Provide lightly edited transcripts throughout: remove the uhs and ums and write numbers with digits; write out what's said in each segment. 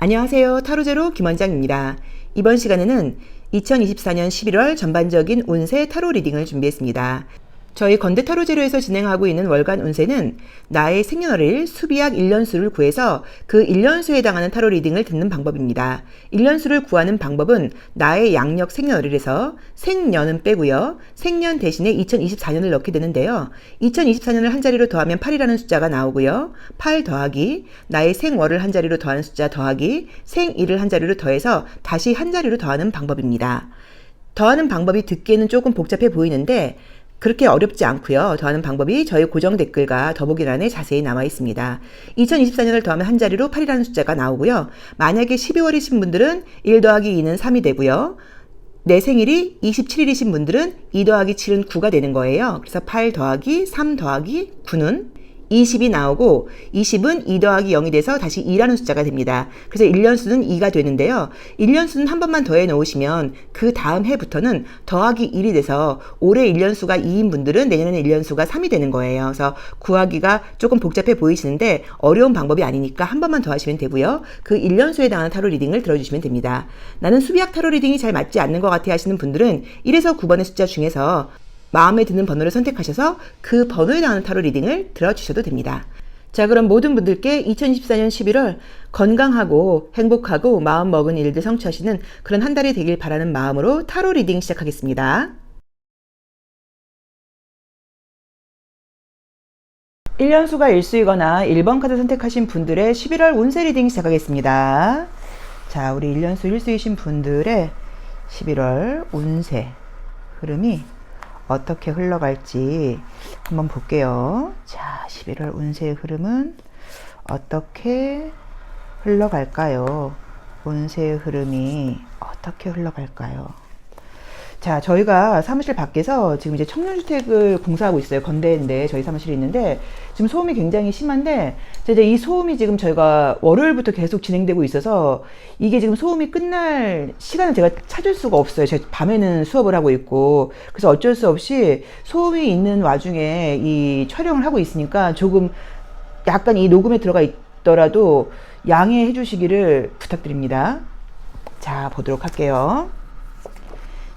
안녕하세요. 타로제로 김원장입니다. 이번 시간에는 2024년 11월 전반적인 운세 타로 리딩을 준비했습니다. 저희 건대 타로제로에서 진행하고 있는 월간 운세는 나의 생년월일 수비약 1년수를 구해서 그 1년수에 해당하는 타로 리딩을 듣는 방법입니다. 1년수를 구하는 방법은 나의 양력 생년월일에서 생년은 빼고요. 생년 대신에 2024년을 넣게 되는데요. 2024년을 한 자리로 더하면 8이라는 숫자가 나오고요. 8 더하기 나의 생월을 한 자리로 더하는 숫자 더하기 생일을 한 자리로 더해서 다시 한 자리로 더하는 방법입니다. 더하는 방법이 듣기에는 조금 복잡해 보이는데 그렇게 어렵지 않고요. 더하는 방법이 저희 고정 댓글과 더보기란에 자세히 나와 있습니다. 2024년을 더하면 한 자리로 8이라는 숫자가 나오고요. 만약에 12월이신 분들은 1 더하기 2는 3이 되고요. 내 생일이 27일이신 분들은 2 더하기 7은 9가 되는 거예요. 그래서 8 더하기 3 더하기 9는 20이 나오고 20은 2 더하기 0이 돼서 다시 2라는 숫자가 됩니다. 그래서 1년수는 2가 되는데요. 1년수는 한 번만 더해 놓으시면 그 다음 해부터는 더하기 1이 돼서 올해 1년수가 2인 분들은 내년에 1년수가 3이 되는 거예요. 그래서 구하기가 조금 복잡해 보이시는데 어려운 방법이 아니니까 한 번만 더 하시면 되고요. 그 1년수에 해당하는 타로 리딩을 들어주시면 됩니다. 나는 수비학 타로 리딩이 잘 맞지 않는 것 같아 하시는 분들은 1에서 9번의 숫자 중에서 마음에 드는 번호를 선택하셔서 그 번호에 해당하는 타로 리딩을 들어주셔도 됩니다. 자, 그럼 모든 분들께 2024년 11월 건강하고 행복하고 마음먹은 일들 성취하시는 그런 한 달이 되길 바라는 마음으로 타로 리딩 시작하겠습니다. 1년수가 일수이거나 1번 카드 선택하신 분들의 11월 운세 리딩 시작하겠습니다. 자, 우리 1년수 일수이신 분들의 11월 운세 흐름이 어떻게 흘러갈지 한번 볼게요. 자, 11월 운세의 흐름은 어떻게 흘러갈까요? 운세의 흐름이 어떻게 흘러갈까요? 자, 저희가 사무실 밖에서 지금 이제 청년주택을 공사하고 있어요. 건대인데 저희 사무실이 있는데 지금 소음이 굉장히 심한데 이제 이 소음이 지금 저희가 월요일부터 계속 진행되고 있어서 이게 지금 소음이 끝날 시간을 제가 찾을 수가 없어요. 제가 밤에는 수업을 하고 있고 그래서 어쩔 수 없이 소음이 있는 와중에 이 촬영을 하고 있으니까 조금 약간 이 녹음에 들어가 있더라도 양해해 주시기를 부탁드립니다. 자, 보도록 할게요.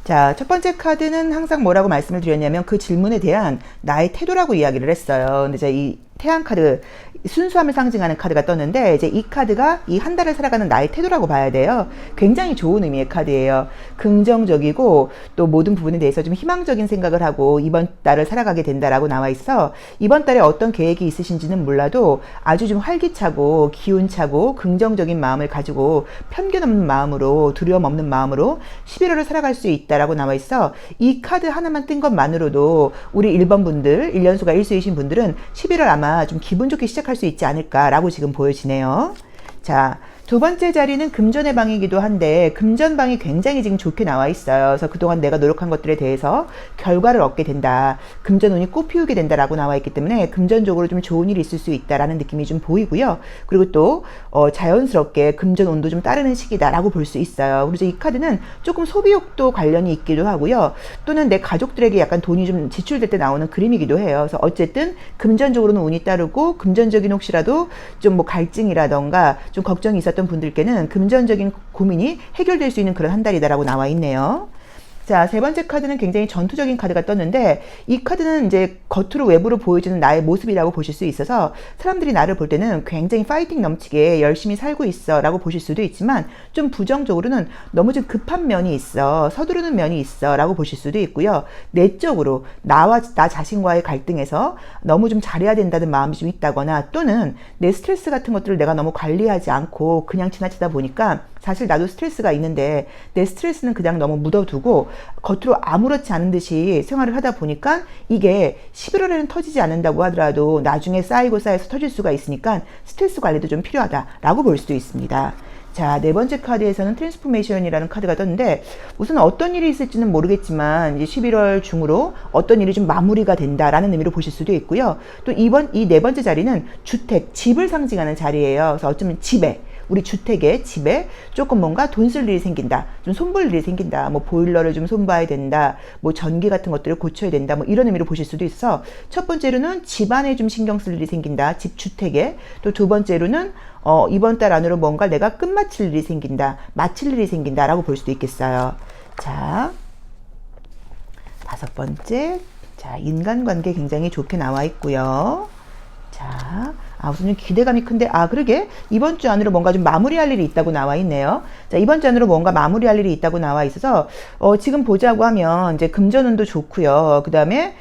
자, 첫 번째 카드는 항상 뭐라고 말씀을 드렸냐면 그 질문에 대한 나의 태도라고 이야기를 했어요. 근데 제가 이 태양 카드 순수함을 상징하는 카드가 떴는데 이제 이 카드가 이 한 달을 살아가는 나의 태도라고 봐야 돼요. 굉장히 좋은 의미의 카드예요. 긍정적이고 또 모든 부분에 대해서 좀 희망적인 생각을 하고 이번 달을 살아가게 된다라고 나와 있어 이번 달에 어떤 계획이 있으신지는 몰라도 아주 좀 활기차고 기운차고 긍정적인 마음을 가지고 편견 없는 마음으로 두려움 없는 마음으로 11월을 살아갈 수 있다라고 나와 있어 이 카드 하나만 뜬 것만으로도 우리 1번 분들 1년수가 일수이신 분들은 11월 아마 좀 기분 좋게 시작할 수 있지 않을까라고 지금 보여지네요. 자, 두 번째 자리는 금전의 방이기도 한데 금전방이 굉장히 지금 좋게 나와 있어요. 그래서 그동안 내가 노력한 것들에 대해서 결과를 얻게 된다. 금전운이 꽃피우게 된다라고 나와 있기 때문에 금전적으로 좀 좋은 일이 있을 수 있다라는 느낌이 좀 보이고요. 그리고 또 자연스럽게 금전운도 좀 따르는 시기다라고 볼 수 있어요. 그래서 이 카드는 조금 소비욕도 관련이 있기도 하고요. 또는 내 가족들에게 약간 돈이 좀 지출될 때 나오는 그림이기도 해요. 그래서 어쨌든 금전적으로는 운이 따르고 금전적인 혹시라도 좀 뭐 갈증이라던가 좀 걱정이 있었던 분들께는 금전적인 고민이 해결될 수 있는 그런 한 달이다라고 나와 있네요. 자, 세 번째 카드는 굉장히 전투적인 카드가 떴는데 이 카드는 이제 겉으로 외부로 보여주는 나의 모습이라고 보실 수 있어서 사람들이 나를 볼 때는 굉장히 파이팅 넘치게 열심히 살고 있어 라고 보실 수도 있지만 좀 부정적으로는 너무 좀 급한 면이 있어 서두르는 면이 있어 라고 보실 수도 있고요. 내적으로 나 자신과의 갈등에서 너무 좀 잘해야 된다는 마음이 좀 있다거나 또는 내 스트레스 같은 것들을 내가 너무 관리하지 않고 그냥 지나치다 보니까 사실 나도 스트레스가 있는데 내 스트레스는 그냥 너무 묻어두고 겉으로 아무렇지 않은 듯이 생활을 하다 보니까 이게 11월에는 터지지 않는다고 하더라도 나중에 쌓이고 쌓여서 터질 수가 있으니까 스트레스 관리도 좀 필요하다라고 볼 수도 있습니다. 자, 네 번째 카드에서는 트랜스포메이션이라는 카드가 떴는데 우선 어떤 일이 있을지는 모르겠지만 이제 11월 중으로 어떤 일이 좀 마무리가 된다라는 의미로 보실 수도 있고요. 또 이 네 번째 자리는 주택, 집을 상징하는 자리예요. 그래서 어쩌면 우리 주택에 집에 조금 뭔가 돈 쓸 일이 생긴다, 좀 손볼 일이 생긴다, 뭐 보일러를 좀 손봐야 된다, 뭐 전기 같은 것들을 고쳐야 된다, 뭐 이런 의미로 보실 수도 있어. 첫 번째로는 집안에 좀 신경 쓸 일이 생긴다, 집 주택에. 또 두 번째로는 이번 달 안으로 뭔가 내가 끝마칠 일이 생긴다, 마칠 일이 생긴다라고 볼 수도 있겠어요. 자, 5번째. 자, 인간관계 굉장히 좋게 나와 있고요. 자, 우선 기대감이 큰데, 그러게 이번 주 안으로 뭔가 좀 마무리할 일이 있다고 나와 있네요. 자, 이번 주 안으로 뭔가 마무리할 일이 있다고 나와 있어서 지금 보자고 하면 이제 금전운도 좋고요. 그 다음에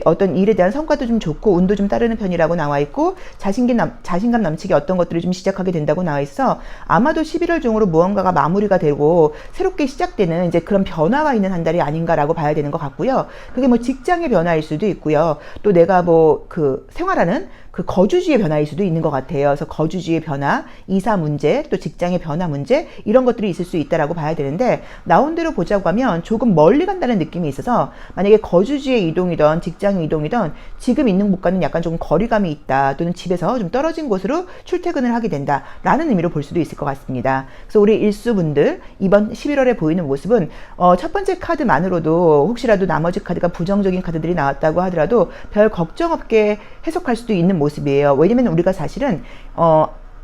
어떤 일에 대한 성과도 좀 좋고 운도 좀 따르는 편이라고 나와 있고, 자신감 넘치게 어떤 것들을 좀 시작하게 된다고 나와 있어. 아마도 11월 중으로 무언가가 마무리가 되고 새롭게 시작되는 이제 그런 변화가 있는 한 달이 아닌가라고 봐야 되는 것 같고요. 그게 뭐 직장의 변화일 수도 있고요. 또 내가 뭐 그 생활하는 그 거주지의 변화일 수도 있는 것 같아요. 그래서 거주지의 변화, 이사 문제, 또 직장의 변화 문제, 이런 것들이 있을 수 있다라고 봐야 되는데, 나온 대로 보자고 하면 조금 멀리 간다는 느낌이 있어서, 만약에 거주지의 이동이든 직장의 이동이든 지금 있는 곳과는 약간 조금 거리감이 있다, 또는 집에서 좀 떨어진 곳으로 출퇴근을 하게 된다 라는 의미로 볼 수도 있을 것 같습니다. 그래서 우리 일수분들 이번 11월에 보이는 모습은 첫 번째 카드만으로도 혹시라도 나머지 카드가 부정적인 카드들이 나왔다고 하더라도 별 걱정 없게 해석할 수도 있는 모습이에요. 왜냐면 우리가 사실은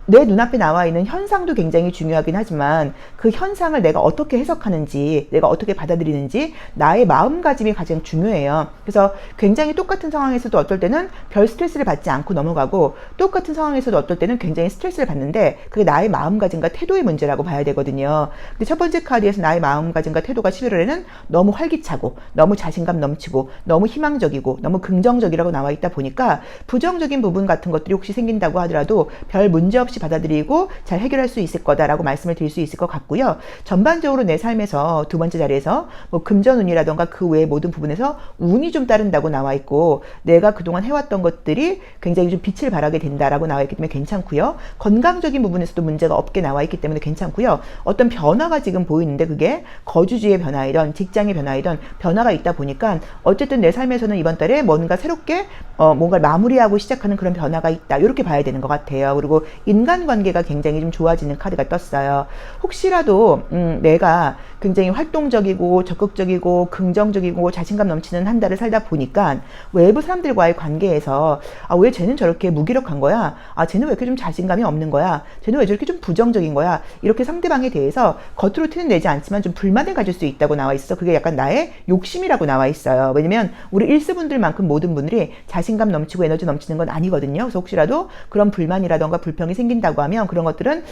내 눈앞에 나와 있는 현상도 굉장히 중요하긴 하지만 그 현상을 내가 어떻게 해석하는지, 내가 어떻게 받아들이는지, 나의 마음가짐이 가장 중요해요. 그래서 굉장히 똑같은 상황에서도 어떨 때는 별 스트레스를 받지 않고 넘어가고, 똑같은 상황에서도 어떨 때는 굉장히 스트레스를 받는데 그게 나의 마음가짐과 태도의 문제라고 봐야 되거든요. 근데 첫 번째 카드에서 나의 마음가짐과 태도가 11월에는 너무 활기차고 너무 자신감 넘치고 너무 희망적이고 너무 긍정적이라고 나와 있다 보니까 부정적인 부분 같은 것들이 혹시 생긴다고 하더라도 별 문제 없이 받아들이고 잘 해결할 수 있을 거다라고 말씀을 드릴 수 있을 것 같고요. 전반적으로 내 삶에서 두 번째 자리에서 뭐 금전운이라던가 그 외의 모든 부분에서 운이 좀 따른다고 나와 있고, 내가 그동안 해왔던 것들이 굉장히 좀 빛을 발하게 된다라고 나와 있기 때문에 괜찮고요. 건강적인 부분에서도 문제가 없게 나와 있기 때문에 괜찮고요. 어떤 변화가 지금 보이는데 그게 거주지의 변화이든 직장의 변화이든 변화가 있다 보니까 어쨌든 내 삶에서는 이번 달에 뭔가 새롭게 뭔가 마무리하고 시작하는 그런 변화가 있다, 이렇게 봐야 되는 것 같아요. 그리고 인간관계가 굉장히 좀 좋아지는 카드가 떴어요. 혹시라도 내가 굉장히 활동적이고 적극적이고 긍정적이고 자신감 넘치는 한 달을 살다 보니까 외부 사람들과의 관계에서 왜 쟤는 저렇게 무기력한 거야? 쟤는 왜 이렇게 좀 자신감이 없는 거야? 쟤는 왜 저렇게 좀 부정적인 거야? 이렇게 상대방에 대해서 겉으로 티는 내지 않지만 좀 불만을 가질 수 있다고 나와 있어. 그게 약간 나의 욕심이라고 나와 있어요. 왜냐면 우리 일수분들만큼 모든 분들이 자신감 넘치고 에너지 넘치는 건 아니거든요. 그래서 혹시라도 그런 불만이라던가 불평이 생긴다고 하면 그런 것들은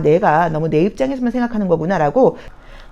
내가 너무 내 입장에서만 생각하는 거구나라고,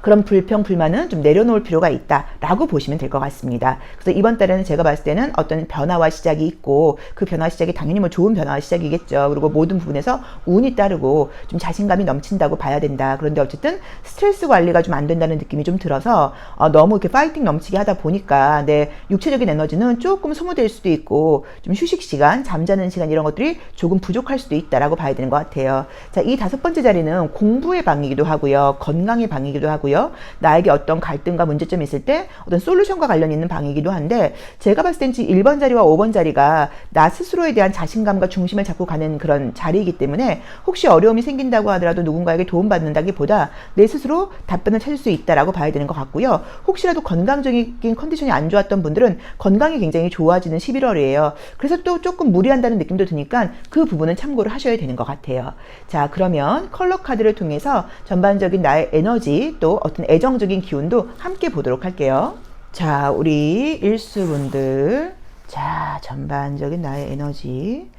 그런 불평, 불만은 좀 내려놓을 필요가 있다라고 보시면 될 것 같습니다. 그래서 이번 달에는 제가 봤을 때는 어떤 변화와 시작이 있고, 그 변화 시작이 당연히 뭐 좋은 변화와 시작이겠죠. 그리고 모든 부분에서 운이 따르고 좀 자신감이 넘친다고 봐야 된다. 그런데 어쨌든 스트레스 관리가 좀 안 된다는 느낌이 좀 들어서 너무 이렇게 파이팅 넘치게 하다 보니까 내 육체적인 에너지는 조금 소모될 수도 있고, 좀 휴식 시간, 잠자는 시간 이런 것들이 조금 부족할 수도 있다라고 봐야 되는 것 같아요. 자, 이 5번째 자리는 공부의 방이기도 하고요. 건강의 방이기도 하고요. 나에게 어떤 갈등과 문제점이 있을 때 어떤 솔루션과 관련 있는 방이기도 한데, 제가 봤을 땐 1번 자리와 5번 자리가 나 스스로에 대한 자신감과 중심을 잡고 가는 그런 자리이기 때문에 혹시 어려움이 생긴다고 하더라도 누군가에게 도움받는다기보다 내 스스로 답변을 찾을 수 있다라고 봐야 되는 것 같고요. 혹시라도 건강적인 컨디션이 안 좋았던 분들은 건강이 굉장히 좋아지는 11월이에요. 그래서 또 조금 무리한다는 느낌도 드니까 그 부분은 참고를 하셔야 되는 것 같아요. 자, 그러면 컬러 카드를 통해서 전반적인 나의 에너지, 또 어떤 애정적인 기운도 함께 보도록 할게요. 자, 우리 일수분들, 자, 전반적인 나의 에너지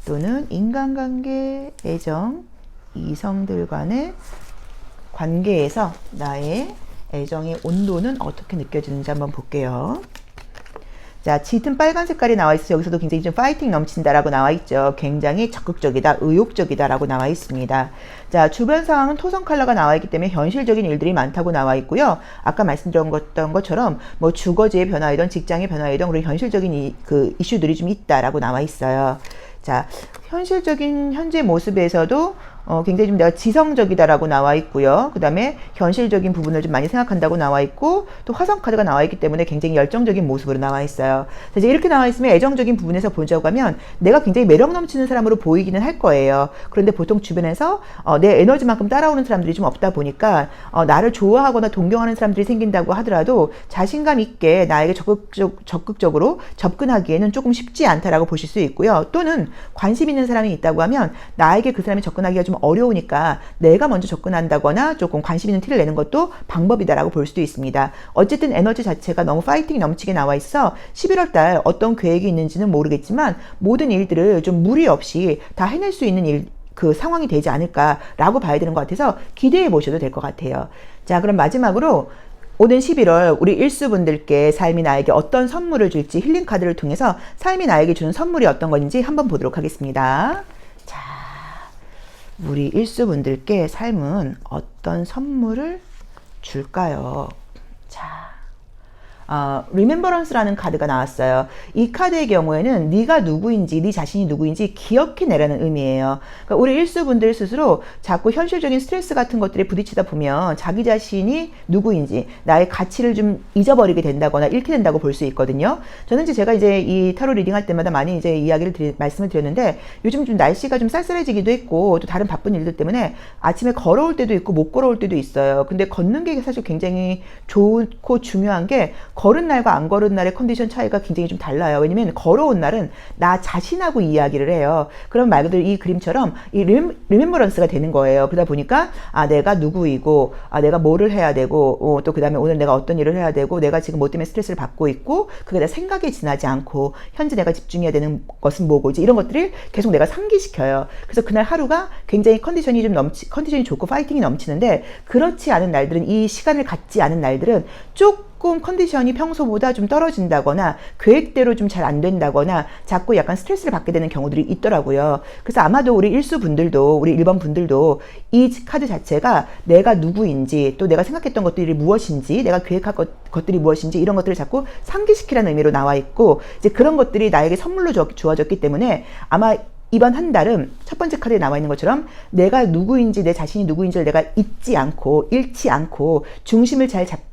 또는 인간관계, 애정, 이성들 간의 관계에서 나의 애정의 온도는 어떻게 느껴지는지 한번 볼게요. 자, 짙은 빨간 색깔이 나와 있어서 여기서도 굉장히 좀 파이팅 넘친다라고 나와 있죠. 굉장히 적극적이다, 의욕적이다라고 나와 있습니다. 자, 주변 상황은 토성 컬러가 나와 있기 때문에 현실적인 일들이 많다고 나와 있고요. 아까 말씀드렸던 것처럼 뭐 주거지의 변화이든 직장의 변화이든 그런 현실적인 그 이슈들이 좀 있다라고 나와 있어요. 자, 현실적인 현재 모습에서도 굉장히 좀 내가 지성적이다라고 나와 있고요. 그 다음에 현실적인 부분을 좀 많이 생각한다고 나와 있고, 또 화성 카드가 나와 있기 때문에 굉장히 열정적인 모습으로 나와 있어요. 이제 이렇게 나와 있으면 애정적인 부분에서 보자고 하면 내가 굉장히 매력 넘치는 사람으로 보이기는 할 거예요. 그런데 보통 주변에서 내 에너지만큼 따라오는 사람들이 좀 없다 보니까 나를 좋아하거나 동경하는 사람들이 생긴다고 하더라도 자신감 있게 나에게 적극적으로 접근하기에는 조금 쉽지 않다라고 보실 수 있고요. 또는 관심 있는 사람이 있다고 하면 나에게 그 사람이 접근하기가 좀 어려우니까 내가 먼저 접근한다거나 조금 관심 있는 티를 내는 것도 방법이다라고 볼 수도 있습니다. 어쨌든 에너지 자체가 너무 파이팅이 넘치게 나와 있어 11월 달 어떤 계획이 있는지는 모르겠지만 모든 일들을 좀 무리 없이 다 해낼 수 있는 그 상황이 되지 않을까라고 봐야 되는 것 같아서 기대해 보셔도 될 것 같아요. 자, 그럼 마지막으로 오는 11월 우리 일수분들께 삶이 나에게 어떤 선물을 줄지 힐링 카드를 통해서 삶이 나에게 주는 선물이 어떤 건지 한번 보도록 하겠습니다. 자, 우리 일수분들께 삶은 어떤 선물을 줄까요? 자, 리멤버런스라는 카드가 나왔어요. 이 카드의 경우에는 네가 누구인지, 네 자신이 누구인지 기억해내라는 의미예요. 그러니까 우리 일수분들 스스로 자꾸 현실적인 스트레스 같은 것들에 부딪히다 보면 자기 자신이 누구인지, 나의 가치를 좀 잊어버리게 된다거나 잃게 된다고 볼 수 있거든요. 저는 제가 이제 이 타로 리딩 할 때마다 많이 이제 말씀을 드렸는데, 요즘 좀 날씨가 좀 쌀쌀해지기도 했고, 또 다른 바쁜 일들 때문에 아침에 걸어올 때도 있고 못 걸어올 때도 있어요. 근데 걷는 게 사실 굉장히 좋고 중요한 게, 걸은 날과 안 걸은 날의 컨디션 차이가 굉장히 좀 달라요. 왜냐면 걸어온 날은 나 자신하고 이야기를 해요. 그럼 말 그대로 이 그림처럼 이 리멤버런스가 되는 거예요. 그러다 보니까 내가 누구이고, 내가 뭐를 해야 되고, 또 그 다음에 오늘 내가 어떤 일을 해야 되고, 내가 지금 뭐 때문에 스트레스를 받고 있고, 그게 내 생각에 지나지 않고 현재 내가 집중해야 되는 것은 뭐고, 이제 이런 것들을 계속 내가 상기시켜요. 그래서 그날 하루가 굉장히 컨디션이 좋고 파이팅이 넘치는데, 그렇지 않은 날들은, 이 시간을 갖지 않은 날들은 조금 컨디션이 평소보다 좀 떨어진다거나 계획대로 좀 잘 안 된다거나 자꾸 약간 스트레스를 받게 되는 경우들이 있더라고요. 그래서 아마도 우리 일수분들도, 우리 1번 분들도 이 카드 자체가 내가 누구인지, 또 내가 생각했던 것들이 무엇인지, 내가 계획할 것들이 무엇인지, 이런 것들을 자꾸 상기시키라는 의미로 나와 있고, 이제 그런 것들이 나에게 선물로 주어졌기 때문에 아마 이번 한 달은 첫 번째 카드에 나와 있는 것처럼 내가 누구인지, 내 자신이 누구인지를 내가 잊지 않고 잃지 않고 중심을 잘 잡고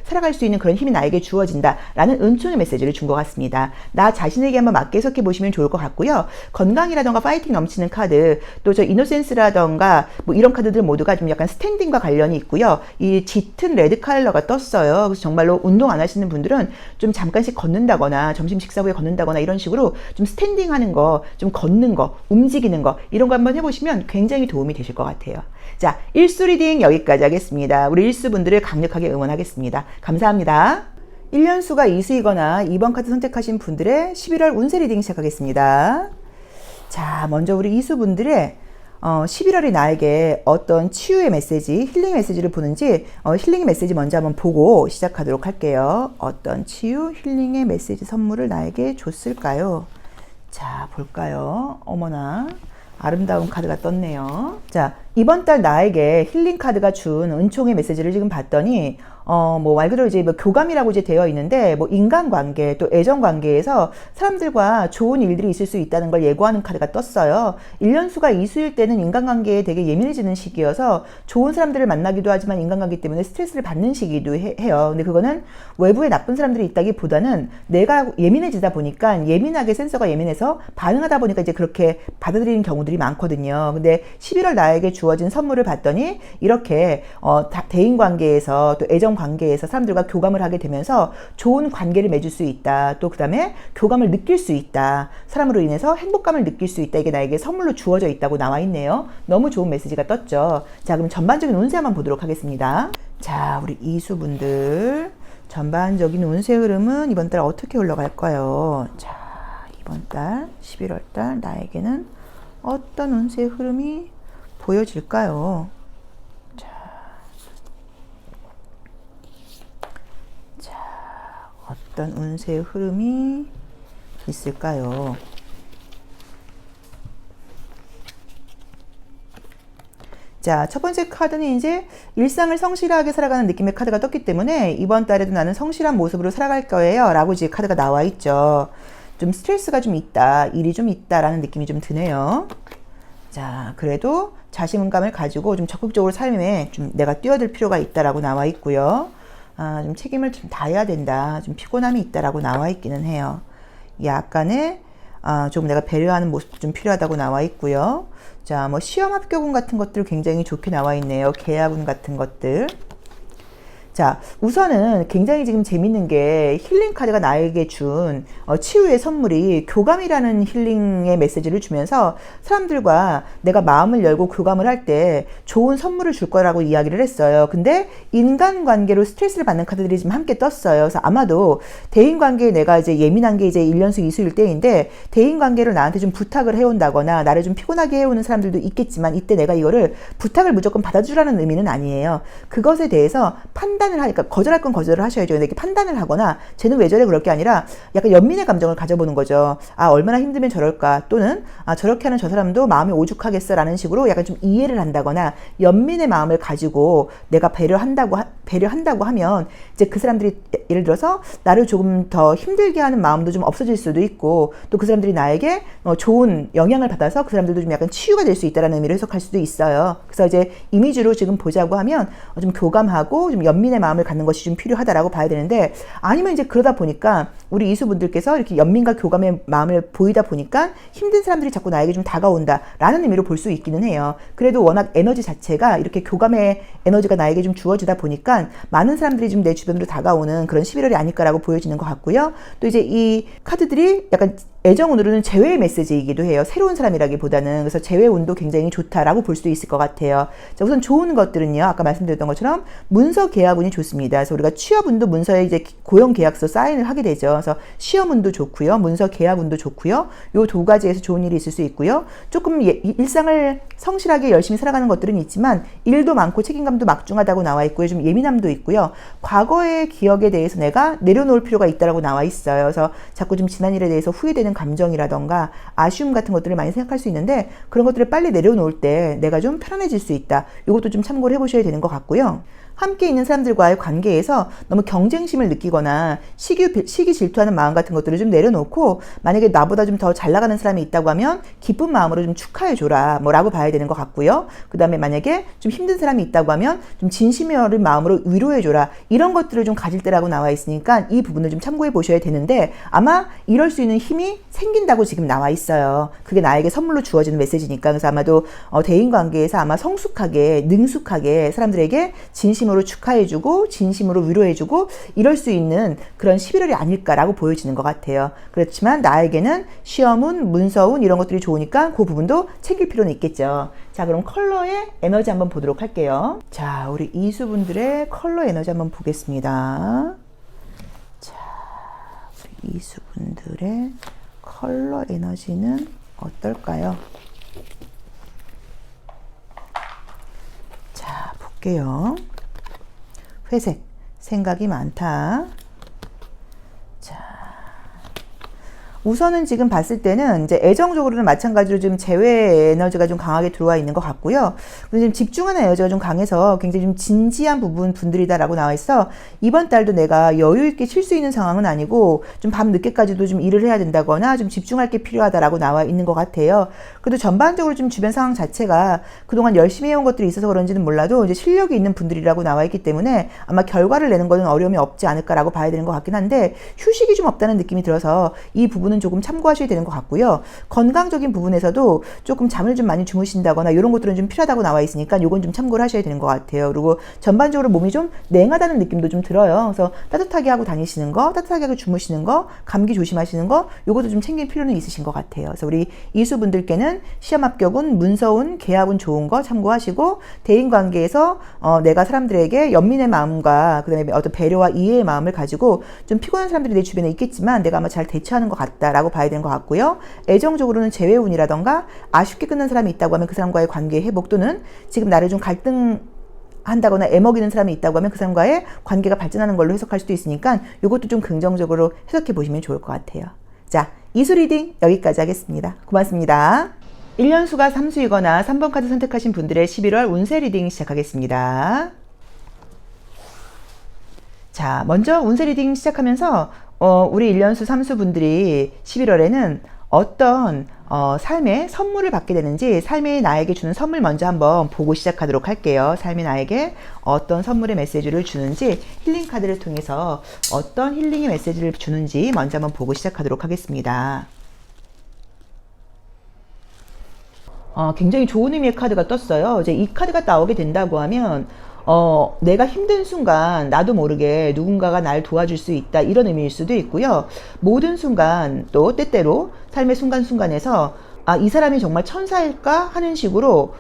살아갈 수 있는 그런 힘이 나에게 주어진다라는 은총의 메시지를 준 것 같습니다. 나 자신에게 한번 맞게 해석해 보시면 좋을 것 같고요. 건강이라던가 파이팅 넘치는 카드, 또 저 이노센스라던가 뭐 이런 카드들 모두가 좀 약간 스탠딩과 관련이 있고요. 이 짙은 레드 컬러가 떴어요. 그래서 정말로 운동 안 하시는 분들은 좀 잠깐씩 걷는다거나 점심 식사 후에 걷는다거나 이런 식으로 좀 스탠딩 하는 거, 좀 걷는 거, 움직이는 거, 이런 거 한번 해보시면 굉장히 도움이 되실 것 같아요. 자, 일수 리딩 여기까지 하겠습니다. 우리 일수분들을 강력하게 응원하겠습니다. 감사합니다. 1년수가 이수이거나 2번 카드 선택하신 분들의 11월 운세 리딩 시작하겠습니다. 자, 먼저 우리 이수분들의 11월이 나에게 어떤 치유의 메시지, 힐링 메시지를 보는지 힐링의 메시지 먼저 한번 보고 시작하도록 할게요. 어떤 치유, 힐링의 메시지 선물을 나에게 줬을까요? 자, 볼까요? 어머나, 아름다운 카드가 떴네요. 자, 이번 달 나에게 힐링 카드가 준 은총의 메시지를 지금 봤더니 뭐 말 그대로 이제 뭐 교감이라고 이제 되어 있는데, 뭐 인간관계 또 애정관계에서 사람들과 좋은 일들이 있을 수 있다는 걸 예고하는 카드가 떴어요. 1년수가 이수일 때는 인간관계에 되게 예민해지는 시기여서 좋은 사람들을 만나기도 하지만 인간관계 때문에 스트레스를 받는 시기도 해요. 근데 그거는 외부에 나쁜 사람들이 있다기보다는 내가 예민해지다 보니까, 예민하게 센서가 예민해서 반응하다 보니까 이제 그렇게 받아들이는 경우들이 많거든요. 근데 11월 나에게 주어진 선물을 봤더니 이렇게 대인관계에서 또 애정관계에서 사람들과 교감을 하게 되면서 좋은 관계를 맺을 수 있다. 또 그 다음에 교감을 느낄 수 있다. 사람으로 인해서 행복감을 느낄 수 있다. 이게 나에게 선물로 주어져 있다고 나와 있네요. 너무 좋은 메시지가 떴죠. 자, 그럼 전반적인 운세 한번 보도록 하겠습니다. 자, 우리 이수분들 전반적인 운세 흐름은 이번 달 어떻게 흘러갈까요? 자, 이번 달 11월 달 나에게는 어떤 운세 흐름이 보여질까요? 자, 어떤 운세의 흐름이 있을까요? 자, 첫 번째 카드는 이제 일상을 성실하게 살아가는 느낌의 카드가 떴기 때문에 이번 달에도 나는 성실한 모습으로 살아갈 거예요 라고 이제 카드가 나와 있죠. 좀 스트레스가 좀 있다, 일이 좀 있다라는 느낌이 좀 드네요. 자, 그래도 자신감을 가지고 좀 적극적으로 삶에 좀 내가 뛰어들 필요가 있다라고 나와 있고요. 좀 책임을 좀 다해야 된다. 좀 피곤함이 있다라고 나와 있기는 해요. 약간의 조금 내가 배려하는 모습도 좀 필요하다고 나와 있고요. 자, 뭐 시험 합격운 같은 것들 굉장히 좋게 나와 있네요. 계약운 같은 것들. 자, 우선은 굉장히 지금 재밌는 게 힐링 카드가 나에게 준 치유의 선물이 교감이라는 힐링의 메시지를 주면서 사람들과 내가 마음을 열고 교감을 할 때 좋은 선물을 줄 거라고 이야기를 했어요. 근데 인간관계로 스트레스를 받는 카드들이 지금 함께 떴어요. 그래서 아마도 대인관계에 내가 이제 예민한 게 이제 1년수 2수일 때인데 대인관계를 나한테 좀 부탁을 해온다거나 나를 좀 피곤하게 해오는 사람들도 있겠지만 이때 내가 이거를 부탁을 무조건 받아주라는 의미는 아니에요. 그것에 대해서 판단을 하니까 거절할 건 거절을 하셔야죠. 근데 이렇게 판단을 하거나 쟤는 왜 저래 그럴 게 아니라 약간 연민의 감정을 가져보는 거죠. 얼마나 힘들면 저럴까, 또는 저렇게 하는 저 사람도 마음이 오죽하겠어 라는 식으로 약간 좀 이해를 한다거나 연민의 마음을 가지고 내가 배려한다고 하면 이제 그 사람들이 예를 들어서 나를 조금 더 힘들게 하는 마음도 좀 없어질 수도 있고, 또 그 사람들이 나에게 좋은 영향을 받아서 그 사람들도 좀 약간 치유가 될 수 있다는 의미로 해석할 수도 있어요. 그래서 이제 이미지로 지금 보자고 하면 좀 교감하고 좀 연민의 마음을 갖는 것이 좀 필요하다라고 봐야 되는데, 아니면 이제 그러다 보니까 우리 이수분들께서 이렇게 연민과 교감의 마음을 보이다 보니까 힘든 사람들이 자꾸 나에게 좀 다가온다라는 의미로 볼 수 있기는 해요. 그래도 워낙 에너지 자체가 이렇게 교감의 에너지가 나에게 좀 주어지다 보니까 많은 사람들이 좀 내 주변으로 다가오는 그런 11월이 아닐까라고 보여지는 것 같고요. 또 이제 이 카드들이 약간 애정운으로는 재회의 메시지이기도 해요. 새로운 사람이라기보다는. 그래서 재회운도 굉장히 좋다라고 볼 수도 있을 것 같아요. 자, 우선 좋은 것들은요, 아까 말씀드렸던 것처럼 문서 계약운이 좋습니다. 그래서 우리가 취업운도 문서에 이제 고용계약서 사인을 하게 되죠. 그래서 시험운도 좋고요, 문서 계약운도 좋고요. 요 두 가지에서 좋은 일이 있을 수 있고요. 조금 일상을 성실하게 열심히 살아가는 것들은 있지만 일도 많고 책임감도 막중하다고 나와 있고요. 좀 예민함도 있고요. 과거의 기억에 대해서 내가 내려놓을 필요가 있다라고 나와 있어요. 그래서 자꾸 좀 지난 일에 대해서 후회되는 감정이라던가 아쉬움 같은 것들을 많이 생각할 수 있는데, 그런 것들을 빨리 내려놓을 때 내가 좀 편안해질 수 있다. 이것도 좀 참고를 해보셔야 되는 것 같고요. 함께 있는 사람들과의 관계에서 너무 경쟁심을 느끼거나 시기 질투하는 마음 같은 것들을 좀 내려놓고, 만약에 나보다 좀 더 잘 나가는 사람이 있다고 하면 기쁜 마음으로 좀 축하해줘라 뭐라고 봐야 되는 것 같고요. 그 다음에 만약에 좀 힘든 사람이 있다고 하면 좀 진심이 어린 마음으로 위로해줘라, 이런 것들을 좀 가질 때라고 나와 있으니까 이 부분을 좀 참고해 보셔야 되는데, 아마 이럴 수 있는 힘이 생긴다고 지금 나와 있어요. 그게 나에게 선물로 주어지는 메시지니까. 그래서 아마도 대인관계에서 아마 성숙하게 능숙하게 사람들에게 진심으로 축하해주고 진심으로 위로해주고 이럴 수 있는 그런 11월이 아닐까라고 보여지는 것 같아요. 그렇지만 나에게는 시험운, 문서운 이런 것들이 좋으니까 그 부분도 챙길 필요는 있겠죠. 자, 그럼 컬러의 에너지 한번 보도록 할게요. 자, 우리 이수분들의 컬러 에너지 한번 보겠습니다. 자, 우리 이수분들의 컬러 에너지는 어떨까요? 자, 볼게요. 회색, 생각이 많다. 자, 우선은 지금 봤을 때는 이제 애정적으로는 마찬가지로 좀 재회 에너지가 좀 강하게 들어와 있는 것 같고요. 근데 좀 집중하는 에너지가 좀 강해서 굉장히 좀 진지한 분들이다라고 나와 있어. 이번 달도 내가 여유 있게 쉴 수 있는 상황은 아니고 좀 밤 늦게까지도 좀 일을 해야 된다거나 좀 집중할 게 필요하다라고 나와 있는 것 같아요. 그래도 전반적으로 좀 주변 상황 자체가 그동안 열심히 해온 것들이 있어서 그런지는 몰라도 이제 실력이 있는 분들이라고 나와 있기 때문에 아마 결과를 내는 것은 어려움이 없지 않을까라고 봐야 되는 것 같긴 한데, 휴식이 좀 없다는 느낌이 들어서 이 부분은 조금 참고하셔야 되는 것 같고요. 건강적인 부분에서도 조금 잠을 좀 많이 주무신다거나 이런 것들은 좀 필요하다고 나와 있으니까 이건 좀 참고를 하셔야 되는 것 같아요. 그리고 전반적으로 몸이 좀 냉하다는 느낌도 좀 들어요. 그래서 따뜻하게 하고 다니시는 거, 따뜻하게 하고 주무시는 거, 감기 조심하시는 거, 요것도 좀 챙길 필요는 있으신 것 같아요. 그래서 우리 이수분들께는 시험 합격운, 문서운, 계약운 좋은 거 참고하시고, 대인관계에서 내가 사람들에게 연민의 마음과 그 다음에 어떤 배려와 이해의 마음을 가지고 좀 피곤한 사람들이 내 주변에 있겠지만 내가 아마 잘 대처하는 것 같다 라고 봐야 되는 것 같고요. 애정적으로는 재회운이라던가 아쉽게 끝난 사람이 있다고 하면 그 사람과의 관계 회복, 또는 지금 나를 좀 한다거나 애먹이는 사람이 있다고 하면 그 사람과의 관계가 발전하는 걸로 해석할 수도 있으니까 이것도 좀 긍정적으로 해석해 보시면 좋을 것 같아요. 자, 이수 리딩 여기까지 하겠습니다. 고맙습니다. 1년수가 3수이거나 3번 카드 선택하신 분들의 11월 운세 리딩 시작하겠습니다. 자, 먼저 운세 리딩 시작하면서 우리 1년수 3수 분들이 11월에는 어떤 삶의 선물을 받게 되는지 삶이 나에게 주는 선물 먼저 한번 보고 시작하도록 할게요. 삶이 나에게 어떤 선물의 메시지를 주는지 힐링 카드를 통해서 어떤 힐링의 메시지를 주는지 먼저 한번 보고 시작하도록 하겠습니다. 굉장히 좋은 의미의 카드가 떴어요. 이제 이 카드가 나오게 된다고 하면 내가 힘든 순간 나도 모르게 누군가가 날 도와줄 수 있다, 이런 의미일 수도 있고요. 모든 순간, 또 때때로 삶의 순간순간에서 이 사람이 정말 천사일까 하는 식으로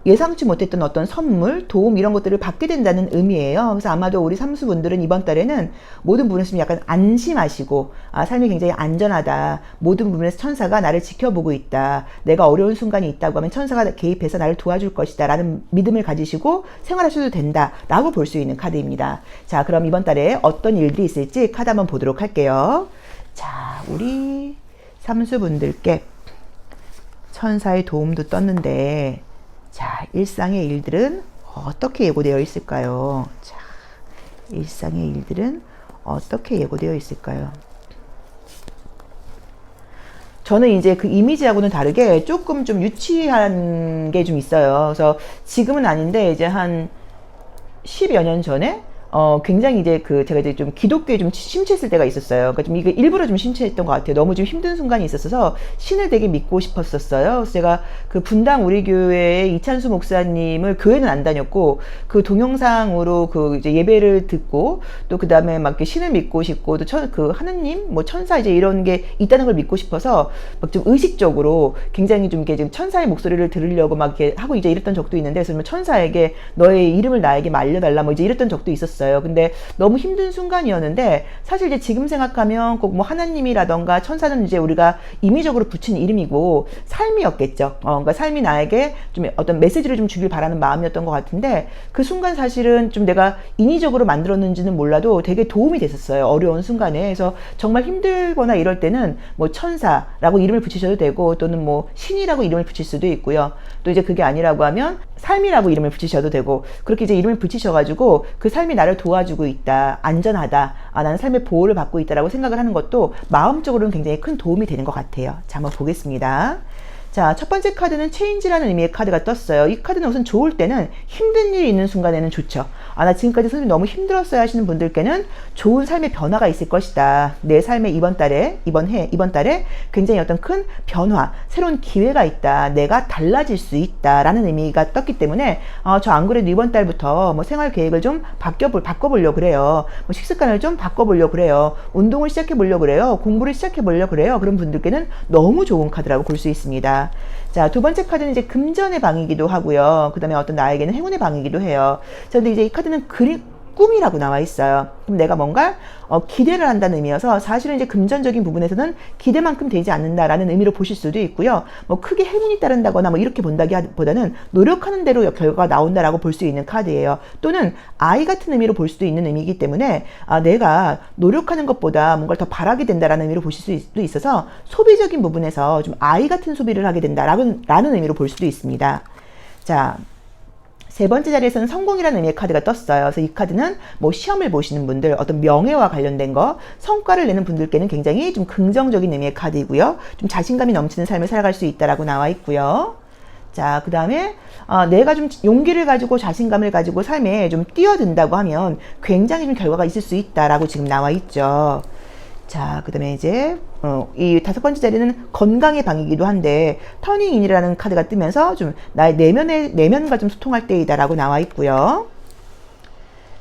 예상치 못했던 어떤 선물, 도움, 이런 것들을 받게 된다는 의미예요. 그래서 아마도 우리 삼수분들은 이번 달에는 모든 부분에서 좀 약간 안심하시고, 삶이 굉장히 안전하다, 모든 부분에서 천사가 나를 지켜보고 있다, 내가 어려운 순간이 있다고 하면 천사가 개입해서 나를 도와줄 것이다 라는 믿음을 가지시고 생활하셔도 된다 라고 볼 수 있는 카드입니다. 자, 그럼 이번 달에 어떤 일들이 있을지 카드 한번 보도록 할게요. 자, 우리 삼수분들께 천사의 도움도 떴는데, 자, 일상의 일들은 어떻게 예고되어 있을까요? 자, 일상의 일들은 어떻게 예고되어 있을까요? 저는 이제 그 이미지하고는 다르게 조금 좀 유치한 게 좀 있어요. 그래서 지금은 아닌데 이제 한 10여 년 전에 굉장히 이제 제가 이제 좀 기독교에 좀 심취했을 때가 있었어요. 그러니까 좀 이게 일부러 좀 심취했던 것 같아요. 너무 좀 힘든 순간이 있었어서 신을 되게 믿고 싶었었어요. 그래서 제가 그 분당 우리 교회의 이찬수 목사님을, 교회는 안 다녔고 그 동영상으로 그 이제 예배를 듣고, 또 그 다음에 막 이렇게 신을 믿고 싶고, 또 그 하느님, 뭐 천사 이제 이런 게 있다는 걸 믿고 싶어서 막 좀 의식적으로 굉장히 좀 이렇게 좀 천사의 목소리를 들으려고 막 이렇게 하고 이제 이랬던 적도 있는데, 그래서 천사에게 너의 이름을 나에게 말려달라 뭐 이제 이랬던 적도 있었어요. 근데 너무 힘든 순간이었는데, 사실 이제 지금 생각하면 꼭 뭐 하나님이라던가 천사는 이제 우리가 임의적으로 붙인 이름이고 삶이었겠죠. 그러니까 삶이 나에게 좀 어떤 메시지를 좀 주길 바라는 마음이었던 것 같은데, 그 순간 사실은 좀 내가 인위적으로 만들었는지는 몰라도 되게 도움이 됐었어요. 어려운 순간에. 그래서 정말 힘들거나 이럴 때는 뭐 천사라고 이름을 붙이셔도 되고, 또는 뭐 신이라고 이름을 붙일 수도 있고요. 또 이제 그게 아니라고 하면 삶이라고 이름을 붙이셔도 되고, 그렇게 이제 이름을 붙이셔가지고 그 삶이 나를 도와주고 있다, 안전하다, 나는 삶의 보호를 받고 있다라고 생각을 하는 것도 마음적으로는 굉장히 큰 도움이 되는 것 같아요. 자, 한번 보겠습니다. 자, 첫 번째 카드는 체인지라는 의미의 카드가 떴어요. 이 카드는 우선 좋을 때는 힘든 일이 있는 순간에는 좋죠. 나 지금까지 선생님 너무 힘들었어요 하시는 분들께는 좋은 삶의 변화가 있을 것이다. 내 삶의 이번 달에 굉장히 어떤 큰 변화, 새로운 기회가 있다. 내가 달라질 수 있다 라는 의미가 떴기 때문에 저 안 그래도 이번 달부터 뭐 생활 계획을 좀 바꿔보려고 그래요. 뭐 식습관을 좀 바꿔보려고 그래요. 운동을 시작해보려고 그래요. 공부를 시작해보려고 그래요. 그런 분들께는 너무 좋은 카드라고 볼 수 있습니다. 자, 두 번째 카드는 이제 금전의 방이기도 하고요. 그 다음에 어떤 나에게는 행운의 방이기도 해요. 자, 근데 이제 이 카드는 꿈이라고 나와 있어요. 그럼 내가 뭔가 기대를 한다는 의미여서, 사실은 이제 금전적인 부분에서는 기대만큼 되지 않는다라는 의미로 보실 수도 있고요. 뭐 크게 행운이 따른다거나 뭐 이렇게 본다기보다는 노력하는 대로 결과가 나온다라고 볼 수 있는 카드예요. 또는 아이 같은 의미로 볼 수도 있는 의미이기 때문에 내가 노력하는 것보다 뭔가를 더 바라게 된다라는 의미로 보실 수도 있어서 소비적인 부분에서 좀 아이 같은 소비를 하게 된다라는 의미로 볼 수도 있습니다. 자, 세 번째 자리에서는 성공이라는 의미의 카드가 떴어요. 그래서 이 카드는 뭐 시험을 보시는 분들, 어떤 명예와 관련된 거, 성과를 내는 분들께는 굉장히 좀 긍정적인 의미의 카드이고요. 좀 자신감이 넘치는 삶을 살아갈 수 있다라고 나와 있고요. 자, 그 다음에 내가 좀 용기를 가지고 자신감을 가지고 삶에 좀 뛰어든다고 하면 굉장히 좀 결과가 있을 수 있다라고 지금 나와 있죠. 자, 그 다음에 이제 이 다섯 번째 자리는 건강의 방이기도 한데, 터닝인이라는 카드가 뜨면서 좀 나의 내면과 좀 소통할 때이다라고 나와 있고요.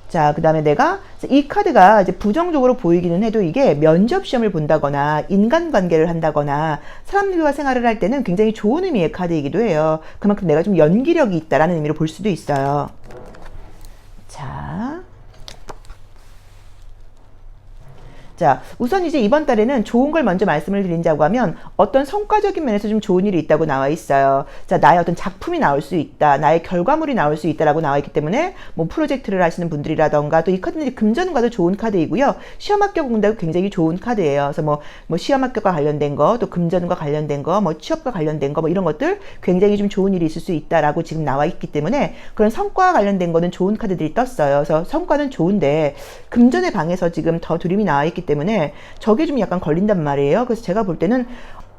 자, 그 다음에 내가 이 카드가 이제 부정적으로 보이기는 해도, 이게 면접 시험을 본다거나 인간관계를 한다거나 사람들과 생활을 할 때는 굉장히 좋은 의미의 카드이기도 해요. 그만큼 내가 좀 연기력이 있다라는 의미로 볼 수도 있어요. 자, 우선 이제 이번 달에는 좋은 걸 먼저 말씀을 드린다고 하면 어떤 성과적인 면에서 좀 좋은 일이 있다고 나와 있어요. 자, 나의 어떤 작품이 나올 수 있다, 나의 결과물이 나올 수 있다라고 나와 있기 때문에 뭐 프로젝트를 하시는 분들이라던가, 또 이 카드는 금전과도 좋은 카드이고요. 시험 합격 응답 굉장히 좋은 카드예요. 그래서 뭐 시험 합격과 관련된 거, 또 금전과 관련된 거, 뭐 취업과 관련된 거, 뭐 이런 것들 굉장히 좀 좋은 일이 있을 수 있다라고 지금 나와 있기 때문에 그런 성과와 관련된 거는 좋은 카드들이 떴어요. 그래서 성과는 좋은데 금전의 방에서 지금 더 두림이 나와 있기 때문에 저게 좀 약간 걸린단 말이에요. 그래서 제가 볼 때는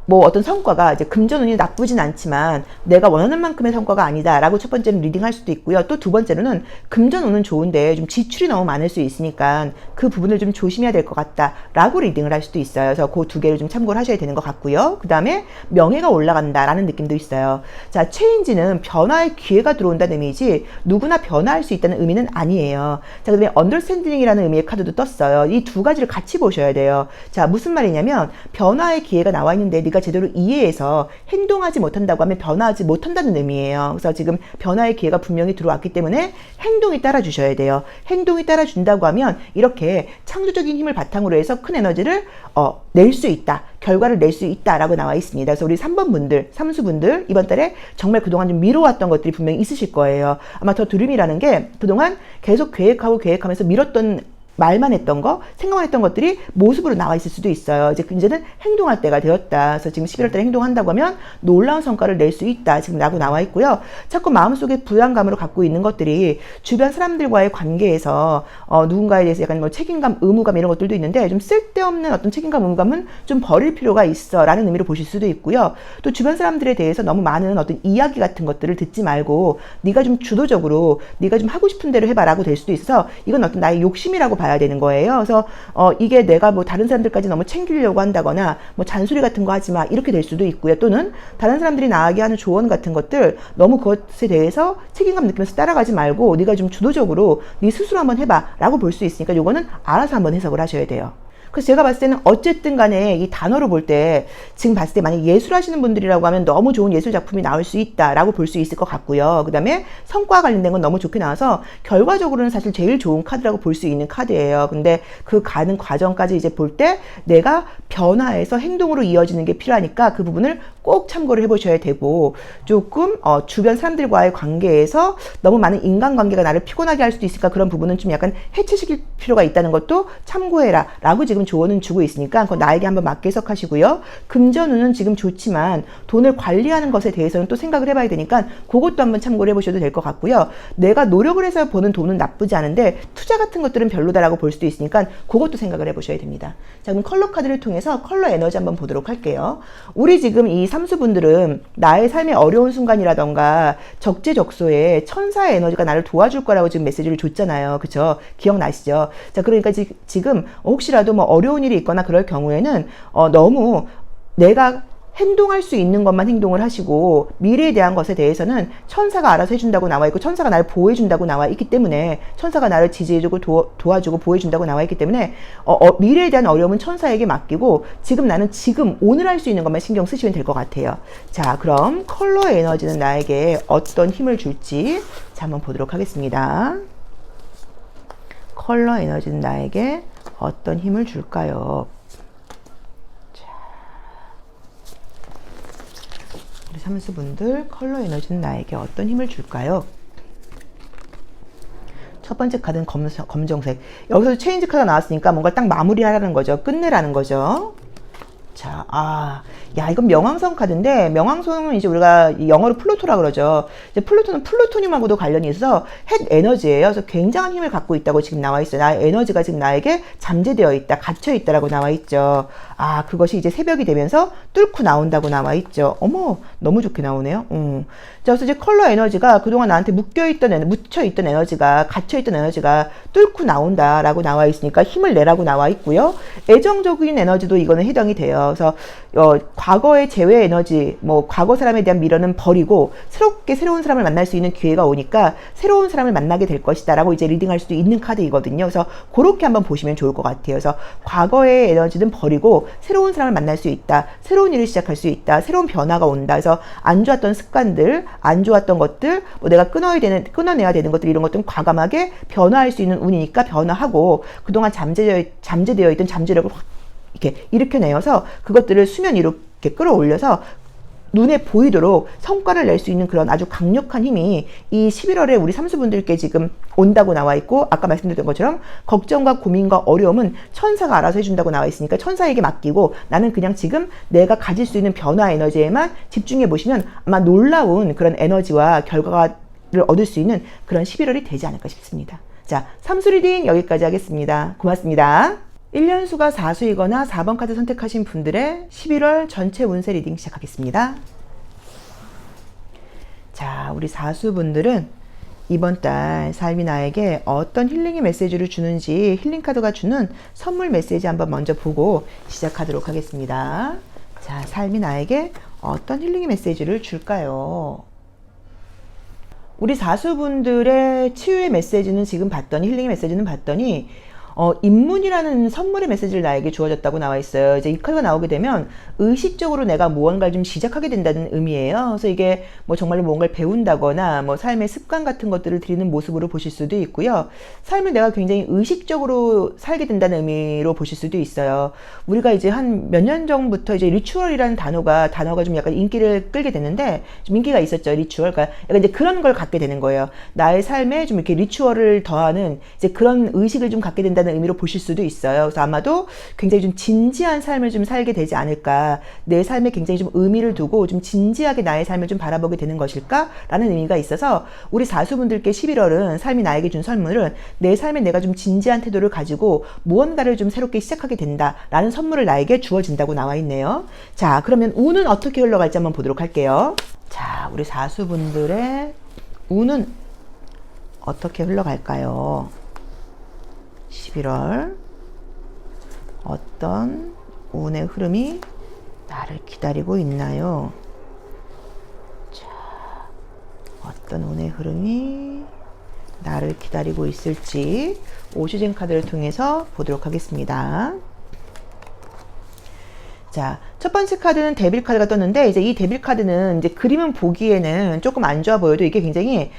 뭐 어떤 성과가 이제 금전운이 나쁘진 않지만 내가 원하는 만큼의 성과가 아니다라고 첫 번째는 리딩할 수도 있고요. 또 두 번째로는 금전운은 좋은데 좀 지출이 너무 많을 수 있으니까 그 부분을 좀 조심해야 될 것 같다라고 리딩을 할 수도 있어요. 그래서 그 두 개를 좀 참고를 하셔야 되는 것 같고요. 그 다음에 명예가 올라간다라는 느낌도 있어요. 자, 체인지는 변화의 기회가 들어온다는 의미지 누구나 변화할 수 있다는 의미는 아니에요. 자, 그다음에 언더스탠딩이라는 의미의 카드도 떴어요. 이 두 가지를 같이 보셔야 돼요. 자, 무슨 말이냐면 변화의 기회가 나와 있는데 네가 제대로 이해해서 행동하지 못한다고 하면 변화하지 못한다는 의미예요. 그래서 지금 변화의 기회가 분명히 들어왔기 때문에 행동이 따라주셔야 돼요. 행동이 따라준다고 하면 이렇게 창조적인 힘을 바탕으로 해서 큰 에너지를 낼 수 있다. 결과를 낼 수 있다라고 나와 있습니다. 그래서 우리 3번 분들, 삼수분들 이번 달에 정말 그동안 좀 미뤄왔던 것들이 분명히 있으실 거예요. 아마 더 드림이라는 게 그동안 계속 계획하면서 미뤘던 말만 했던 거, 생각만 했던 것들이 모습으로 나와 있을 수도 있어요. 이제는 행동할 때가 되었다. 그래서 지금 11월 달에 행동한다고 하면 놀라운 성과를 낼 수 있다. 지금 라고 나와 있고요. 자꾸 마음속에 부담감으로 갖고 있는 것들이 주변 사람들과의 관계에서 누군가에 대해서 약간 뭐 책임감, 의무감 이런 것들도 있는데 좀 쓸데없는 어떤 책임감, 의무감은 좀 버릴 필요가 있어 라는 의미로 보실 수도 있고요. 또 주변 사람들에 대해서 너무 많은 어떤 이야기 같은 것들을 듣지 말고 네가 좀 주도적으로 네가 좀 하고 싶은 대로 해봐 라고 될 수도 있어서 이건 어떤 나의 욕심이라고 봐야 되는 거예요. 그래서 이게 내가 뭐 다른 사람들까지 너무 챙기려고 한다거나 뭐 잔소리 같은 거 하지 마 이렇게 될 수도 있고요. 또는 다른 사람들이 나에게 하는 조언 같은 것들 너무 그것에 대해서 책임감 느끼면서 따라가지 말고 네가 좀 주도적으로 네 스스로 한번 해봐 라고 볼 수 있으니까 요거는 알아서 한번 해석을 하셔야 돼요. 그래서 제가 봤을 때는 어쨌든 간에 이 단어로 볼 때 지금 봤을 때 만약 예술 하시는 분들이라고 하면 너무 좋은 예술 작품이 나올 수 있다라고 볼 수 있을 것 같고요. 그 다음에 성과 관련된 건 너무 좋게 나와서 결과적으로는 사실 제일 좋은 카드라고 볼 수 있는 카드예요. 근데 그 가는 과정까지 이제 볼 때 내가 변화해서 행동으로 이어지는 게 필요하니까 그 부분을 꼭 참고를 해보셔야 되고 조금 주변 사람들과의 관계에서 너무 많은 인간관계가 나를 피곤하게 할 수도 있으니까 그런 부분은 좀 약간 해체시킬 필요가 있다는 것도 참고해라 라고 지금 조언은 주고 있으니까 그거 나에게 한번 맞게 해석하시고요. 금전운은 지금 좋지만 돈을 관리하는 것에 대해서는 또 생각을 해봐야 되니까 그것도 한번 참고를 해보셔도 될 것 같고요. 내가 노력을 해서 버는 돈은 나쁘지 않은데 투자 같은 것들은 별로다라고 볼 수도 있으니까 그것도 생각을 해보셔야 됩니다. 자, 그럼 컬러 카드를 통해서 컬러 에너지 한번 보도록 할게요. 우리 지금 이 삼수분들은 나의 삶의 어려운 순간이라던가 적재적소에 천사의 에너지가 나를 도와줄 거라고 지금 메시지를 줬잖아요. 그쵸? 기억나시죠? 자, 그러니까 지금 혹시라도 뭐 어려운 일이 있거나 그럴 경우에는 너무 내가 행동할 수 있는 것만 행동을 하시고 미래에 대한 것에 대해서는 천사가 알아서 해준다고 나와 있고 천사가 나를 보호해준다고 나와 있기 때문에 천사가 나를 지지해주고 도와주고 보호해준다고 나와 있기 때문에 미래에 대한 어려움은 천사에게 맡기고 지금 나는 지금 오늘 할 수 있는 것만 신경 쓰시면 될 것 같아요. 자, 그럼 컬러 에너지는 나에게 어떤 힘을 줄지 자, 한번 보도록 하겠습니다. 컬러 에너지는 나에게 어떤 힘을 줄까요? 우리 삼수분들 컬러 에너지는 나에게 어떤 힘을 줄까요? 첫 번째 카드는 검정색. 여기서 체인지 카드가 나왔으니까 뭔가 딱 마무리하라는 거죠. 끝내라는 거죠. 자, 야, 이건 명왕성 카드인데, 명왕성은 이제 우리가 영어로 플루토라 그러죠. 이제 플루토는 플루토늄하고도 관련이 있어서 핵 에너지예요. 그래서 굉장한 힘을 갖고 있다고 지금 나와 있어요. 나의 에너지가 지금 나에게 잠재되어 있다, 갇혀 있다라고 나와 있죠. 그것이 이제 새벽이 되면서 뚫고 나온다고 나와 있죠. 어머, 너무 좋게 나오네요. 자, 그래서 이제 컬러 에너지가 그동안 나한테 묻혀있던 에너지가, 갇혀있던 에너지가 뚫고 나온다라고 나와 있으니까 힘을 내라고 나와 있고요. 애정적인 에너지도 이거는 해당이 돼요. 그래서 과거의 재회 에너지, 뭐 과거 사람에 대한 미련은 버리고 새로운 사람을 만날 수 있는 기회가 오니까 새로운 사람을 만나게 될 것이다 라고 이제 리딩할 수도 있는 카드이거든요. 그래서 그렇게 한번 보시면 좋을 것 같아요. 그래서 과거의 에너지는 버리고 새로운 사람을 만날 수 있다, 새로운 일을 시작할 수 있다, 새로운 변화가 온다. 그래서 안 좋았던 습관들, 안 좋았던 것들, 뭐 내가 끊어내야 되는 것들, 이런 것들은 과감하게 변화할 수 있는 운이니까 변화하고 그동안 잠재되어 있던 잠재력을 확 이렇게 일으켜내어서 그것들을 수면 위로 이렇게 끌어올려서 눈에 보이도록 성과를 낼 수 있는 그런 아주 강력한 힘이 이 11월에 우리 삼수분들께 지금 온다고 나와 있고, 아까 말씀드렸던 것처럼 걱정과 고민과 어려움은 천사가 알아서 해준다고 나와 있으니까 천사에게 맡기고 나는 그냥 지금 내가 가질 수 있는 변화 에너지에만 집중해 보시면 아마 놀라운 그런 에너지와 결과를 얻을 수 있는 그런 11월이 되지 않을까 싶습니다. 자, 삼수 리딩 여기까지 하겠습니다. 고맙습니다. 1년수가 4수이거나 4번 카드 선택하신 분들의 11월 전체 운세 리딩 시작하겠습니다. 자, 우리 4수분들은 이번 달 삶이 나에게 어떤 힐링의 메시지를 주는지 힐링 카드가 주는 선물 메시지 한번 먼저 보고 시작하도록 하겠습니다. 자, 삶이 나에게 어떤 힐링의 메시지를 줄까요? 우리 4수분들의 치유의 메시지는 지금 봤더니, 힐링의 메시지는 봤더니 입문이라는 선물의 메시지를 나에게 주어졌다고 나와 있어요. 이제 이 카드가 나오게 되면 의식적으로 내가 무언가를 좀 시작하게 된다는 의미예요. 그래서 이게 뭐 정말로 무언가를 배운다거나 뭐 삶의 습관 같은 것들을 드리는 모습으로 보실 수도 있고요. 삶을 내가 굉장히 의식적으로 살게 된다는 의미로 보실 수도 있어요. 우리가 이제 한 몇 년 전부터 이제 리추얼이라는 단어가 좀 약간 인기를 끌게 됐는데, 좀 인기가 있었죠. 리추얼. 그러니까 약간 이제 그런 걸 갖게 되는 거예요. 나의 삶에 좀 이렇게 리추얼을 더하는 이제 그런 의식을 좀 갖게 된다는 의미로 보실 수도 있어요. 그래서 아마도 굉장히 좀 진지한 삶을 좀 살게 되지 않을까, 내 삶에 굉장히 좀 의미를 두고 좀 진지하게 나의 삶을 좀 바라보게 되는 것일까 라는 의미가 있어서, 우리 4수분들께 11월은 삶이 나에게 준 선물은 내 삶에 내가 좀 진지한 태도를 가지고 무언가를 좀 새롭게 시작하게 된다 라는 선물을 나에게 주어진다고 나와 있네요. 자, 그러면 운은 어떻게 흘러갈지 한번 보도록 할게요. 자, 우리 4수분들의 운은 어떻게 흘러갈까요? 11월 어떤 운의 흐름이 나를 기다리고 있나요? 자, 어떤 운의 흐름이 나를 기다리고 있을지 오시즌 카드를 통해서 보도록 하겠습니다. 자, 첫 번째 카드는 데빌 카드가 떴는데, 이제 이 데빌 카드는 이제 그림은 보기에는 조금 안 좋아 보여도 이게 굉장히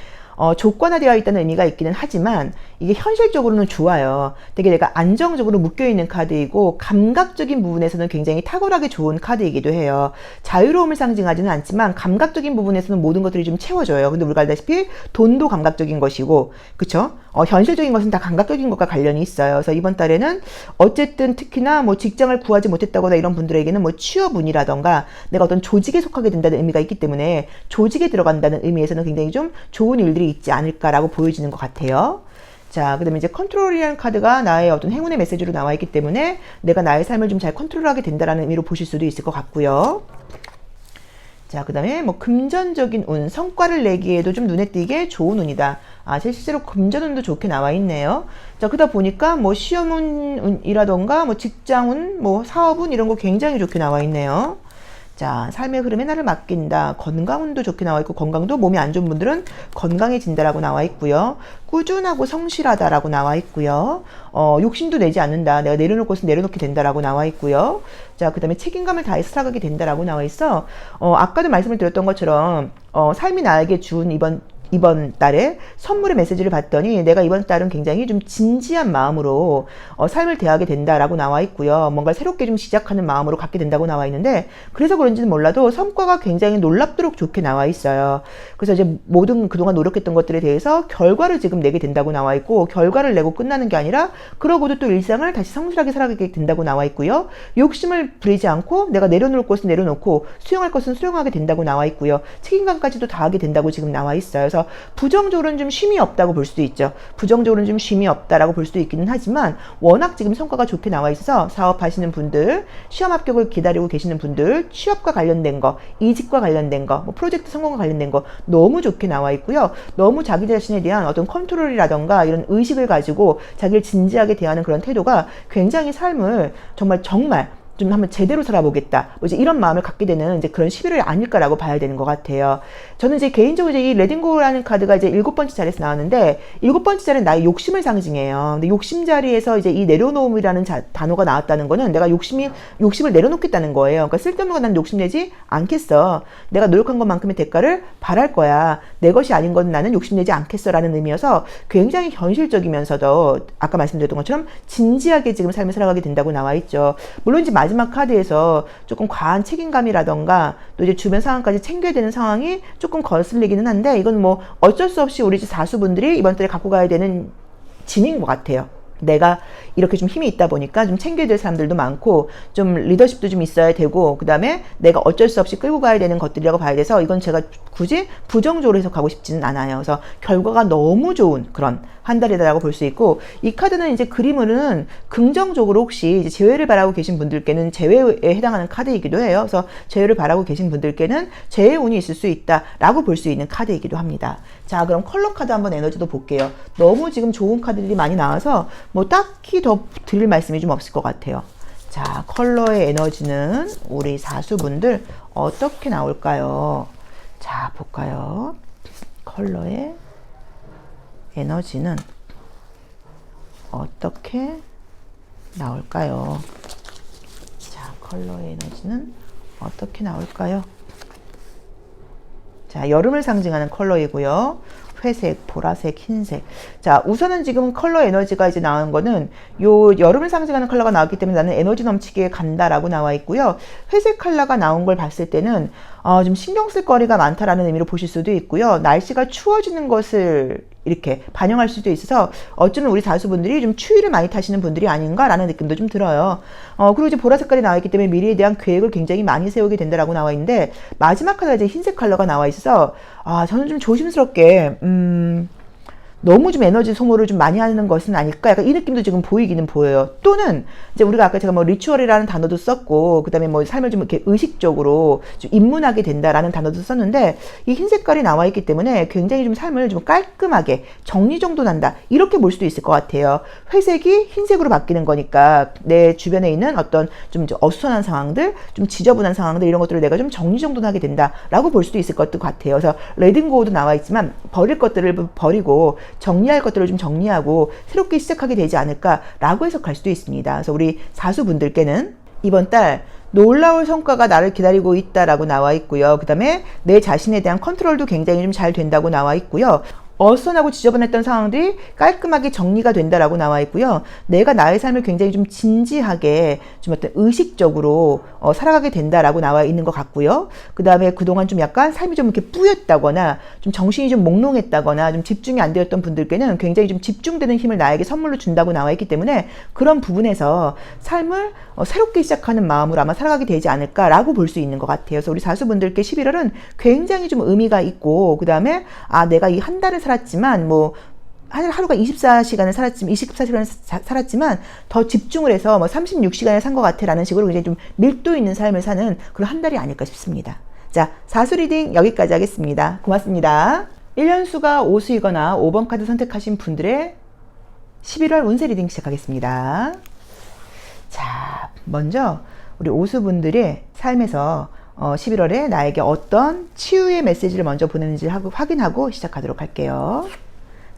조건화되어 있다는 의미가 있기는 하지만 이게 현실적으로는 좋아요. 되게 내가 안정적으로 묶여있는 카드이고 감각적인 부분에서는 굉장히 탁월하게 좋은 카드이기도 해요. 자유로움을 상징하지는 않지만 감각적인 부분에서는 모든 것들이 좀 채워져요. 근데 우리가 알다시피 돈도 감각적인 것이고, 그쵸? 현실적인 것은 다 감각적인 것과 관련이 있어요. 그래서 이번 달에는 어쨌든 특히나 뭐 직장을 구하지 못했다거나 이런 분들에게는 뭐 취업운이라던가 내가 어떤 조직에 속하게 된다는 의미가 있기 때문에 조직에 들어간다는 의미에서는 굉장히 좀 좋은 일들이 있지 않을까라고 보여지는 것 같아요. 자, 그 다음에 이제 컨트롤이라는 카드가 나의 어떤 행운의 메시지로 나와 있기 때문에 내가 나의 삶을 좀 잘 컨트롤하게 된다는 의미로 보실 수도 있을 것 같고요. 자, 그 다음에 뭐 금전적인 운, 성과를 내기에도 좀 눈에 띄게 좋은 운이다. 아, 실제로 금전운도 좋게 나와 있네요. 자, 그러다 보니까 뭐 시험운이라던가 뭐 직장운, 뭐 사업운 이런 거 굉장히 좋게 나와 있네요. 자, 삶의 흐름에 나를 맡긴다. 건강운도 좋게 나와 있고, 건강도 몸이 안 좋은 분들은 건강해진다라고 나와 있고요. 꾸준하고 성실하다라고 나와 있고요. 욕심도 내지 않는다. 내가 내려놓을 것은 내려놓게 된다라고 나와 있고요. 자, 그 다음에 책임감을 다해 살아가게 된다라고 나와 있어. 아까도 말씀을 드렸던 것처럼 삶이 나에게 준 이번 달에 선물의 메시지를 봤더니 내가 이번 달은 굉장히 좀 진지한 마음으로 삶을 대하게 된다라고 나와 있고요. 뭔가 새롭게 좀 시작하는 마음으로 갖게 된다고 나와 있는데, 그래서 그런지는 몰라도 성과가 굉장히 놀랍도록 좋게 나와 있어요. 그래서 이제 모든 그동안 노력했던 것들에 대해서 결과를 지금 내게 된다고 나와 있고, 결과를 내고 끝나는 게 아니라 그러고도 또 일상을 다시 성실하게 살아가게 된다고 나와 있고요. 욕심을 부리지 않고 내가 내려놓을 것은 내려놓고 수용할 것은 수용하게 된다고 나와 있고요. 책임감까지도 다하게 된다고 지금 나와 있어요. 그래서 부정적으로는 좀 쉼이 없다고 볼 수도 있죠. 부정적으로는 좀 쉼이 없다라고 볼 수도 있기는 하지만 워낙 지금 성과가 좋게 나와 있어서 사업하시는 분들, 시험 합격을 기다리고 계시는 분들, 취업과 관련된 거, 이직과 관련된 거, 뭐 프로젝트 성공과 관련된 거 너무 좋게 나와 있고요. 너무 자기 자신에 대한 어떤 컨트롤이라던가 이런 의식을 가지고 자기를 진지하게 대하는 그런 태도가 굉장히 삶을 정말 좀 한번 제대로 살아보겠다. 뭐 이제 이런 마음을 갖게 되는 이제 그런 11월이 아닐까라고 봐야 되는 것 같아요. 저는 이제 개인적으로 이제 이 레딩고라는 카드가 이제 7번째 자리에서 나왔는데, 7번째 자리는 나의 욕심을 상징해요. 근데 욕심 자리에서 이제 이 내려놓음이라는 단어가 나왔다는 거는 내가 욕심을 내려놓겠다는 거예요. 그러니까 쓸데없는 건 난 욕심내지 않겠어. 내가 노력한 것만큼의 대가를 바랄 거야. 내 것이 아닌 건 나는 욕심내지 않겠어 라는 의미여서 굉장히 현실적이면서도 아까 말씀드렸던 것처럼 진지하게 지금 삶을 살아가게 된다고 나와 있죠. 물론 이제 마지막 카드에서 조금 과한 책임감이라던가 또 이제 주변 상황까지 챙겨야 되는 상황이 조금 거슬리기는 한데, 이건 뭐 어쩔 수 없이 우리 4수분들이 이번 달에 갖고 가야 되는 짐인 것 같아요. 내가 이렇게 좀 힘이 있다 보니까 좀 챙겨야 될 사람들도 많고 좀 리더십도 좀 있어야 되고 그 다음에 내가 어쩔 수 없이 끌고 가야 되는 것들이라고 봐야 돼서 이건 제가 굳이 부정적으로 해석하고 싶지는 않아요. 그래서 결과가 너무 좋은 그런 한 달이다라고 볼 수 있고 이 카드는 이제 그림으로는 긍정적으로 혹시 이제 재회를 바라고 계신 분들께는 재회에 해당하는 카드이기도 해요. 그래서 재회를 바라고 계신 분들께는 재회 운이 있을 수 있다라고 볼 수 있는 카드이기도 합니다. 자, 그럼 컬러 카드 한번 에너지도 볼게요. 너무 지금 좋은 카드들이 많이 나와서 뭐 딱히 더 드릴 말씀이 좀 없을 것 같아요. 자, 컬러의 에너지는 우리 사수분들 어떻게 나올까요? 자, 볼까요? 컬러의 에너지는 어떻게 나올까요? 자, 컬러의 에너지는 어떻게 나올까요? 자, 여름을 상징하는 컬러이고요. 회색, 보라색, 흰색. 자, 우선은 지금 컬러 에너지가 이제 나온 거는 요 여름을 상징하는 컬러가 나왔기 때문에 나는 에너지 넘치게 간다라고 나와 있고요. 회색 컬러가 나온 걸 봤을 때는 좀 신경 쓸 거리가 많다라는 의미로 보실 수도 있고요. 날씨가 추워지는 것을 이렇게 반영할 수도 있어서 어쩌면 우리 다수분들이 좀 추위를 많이 타시는 분들이 아닌가라는 느낌도 좀 들어요. 그리고 이제 보라 색깔이 나와 있기 때문에 미래에 대한 계획을 굉장히 많이 세우게 된다라고 나와 있는데 마지막 카드가 이제 흰색 컬러가 나와 있어서 저는 좀 조심스럽게 너무 좀 에너지 소모를 좀 많이 하는 것은 아닐까? 약간 이 느낌도 지금 보이기는 보여요. 또는 이제 우리가 아까 제가 뭐 리추얼이라는 단어도 썼고, 그 다음에 뭐 삶을 좀 이렇게 의식적으로 좀 입문하게 된다라는 단어도 썼는데, 이 흰 색깔이 나와 있기 때문에 굉장히 좀 삶을 좀 깔끔하게 정리정돈한다. 이렇게 볼 수도 있을 것 같아요. 회색이 흰색으로 바뀌는 거니까 내 주변에 있는 어떤 좀 어수선한 상황들, 좀 지저분한 상황들 이런 것들을 내가 좀 정리정돈하게 된다라고 볼 수도 있을 것 같아요. 그래서 레딩고도 나와 있지만 버릴 것들을 버리고 정리할 것들을 좀 정리하고 새롭게 시작하게 되지 않을까라고 해석할 수도 있습니다. 그래서 우리 사수분들께는 이번 달 놀라운 성과가 나를 기다리고 있다라고 나와 있고요. 그 다음에 내 자신에 대한 컨트롤도 굉장히 좀 잘 된다고 나와 있고요. 어수선하고 지저분했던 상황들이 깔끔하게 정리가 된다라고 나와 있고요. 내가 나의 삶을 굉장히 좀 진지하게 좀 어떤 의식적으로 살아가게 된다라고 나와 있는 것 같고요. 그 다음에 그동안 좀 약간 삶이 좀 이렇게 뿌였다거나 좀 정신이 좀 몽롱했다거나 좀 집중이 안 되었던 분들께는 굉장히 좀 집중되는 힘을 나에게 선물로 준다고 나와 있기 때문에 그런 부분에서 삶을 새롭게 시작하는 마음으로 아마 살아가게 되지 않을까라고 볼 수 있는 것 같아요. 그래서 우리 사수분들께 11월은 굉장히 좀 의미가 있고 그 다음에 내가 이 한 달을 살았지만 뭐 하루가 24시간을 살았지만 더 집중을 해서 뭐 36시간을 산 것 같아 라는 식으로 굉장히 좀 밀도 있는 삶을 사는 그런 한 달이 아닐까 싶습니다. 자, 사수 리딩 여기까지 하겠습니다. 고맙습니다. 1년수가 오수이거나 5번 카드 선택하신 분들의 11월 운세 리딩 시작하겠습니다. 자, 먼저 우리 오수분들의 삶에서 11월에 나에게 어떤 치유의 메시지를 먼저 보내는지 확인하고 시작하도록 할게요.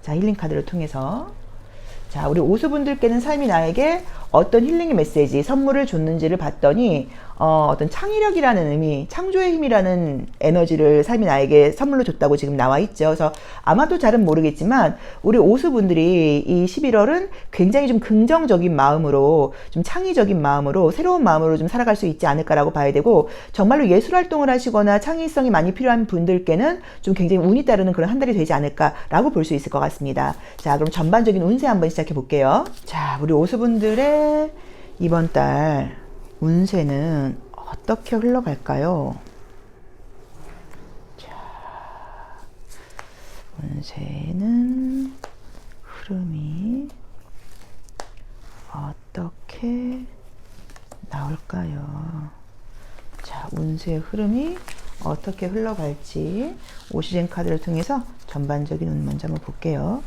자, 힐링 카드를 통해서 자, 우리 오수분들께는 삶이 나에게 어떤 힐링의 메시지, 선물을 줬는지를 봤더니 어떤 창의력이라는 의미, 창조의 힘이라는 에너지를 삶이 나에게 선물로 줬다고 지금 나와 있죠. 그래서 아마도 잘은 모르겠지만 우리 오수분들이 이 11월은 굉장히 좀 긍정적인 마음으로 좀 창의적인 마음으로 새로운 마음으로 좀 살아갈 수 있지 않을까라고 봐야 되고 정말로 예술활동을 하시거나 창의성이 많이 필요한 분들께는 좀 굉장히 운이 따르는 그런 한 달이 되지 않을까라고 볼 수 있을 것 같습니다. 자, 그럼 전반적인 운세 한번 시작해 볼게요. 자, 우리 오수분들의 이번 달 운세는 어떻게 흘러갈까요? 자, 운세는 흐름이 어떻게 나올까요? 자, 운세의 흐름이 어떻게 흘러갈지 오시젠 카드를 통해서 전반적인 운 먼저 한번 볼게요.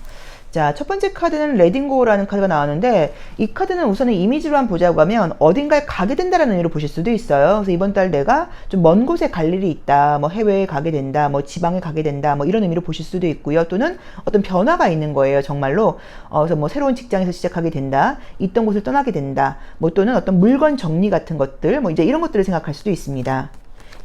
자, 첫 번째 카드는 레딩고라는 카드가 나왔는데 이 카드는 우선은 이미지로 한번 보자고 하면 어딘가에 가게 된다는 의미로 보실 수도 있어요. 그래서 이번 달 내가 좀 먼 곳에 갈 일이 있다, 뭐 해외에 가게 된다, 뭐 지방에 가게 된다, 뭐 이런 의미로 보실 수도 있고요. 또는 어떤 변화가 있는 거예요, 정말로. 그래서 뭐 새로운 직장에서 시작하게 된다, 있던 곳을 떠나게 된다, 뭐 또는 어떤 물건 정리 같은 것들, 뭐 이제 이런 것들을 생각할 수도 있습니다.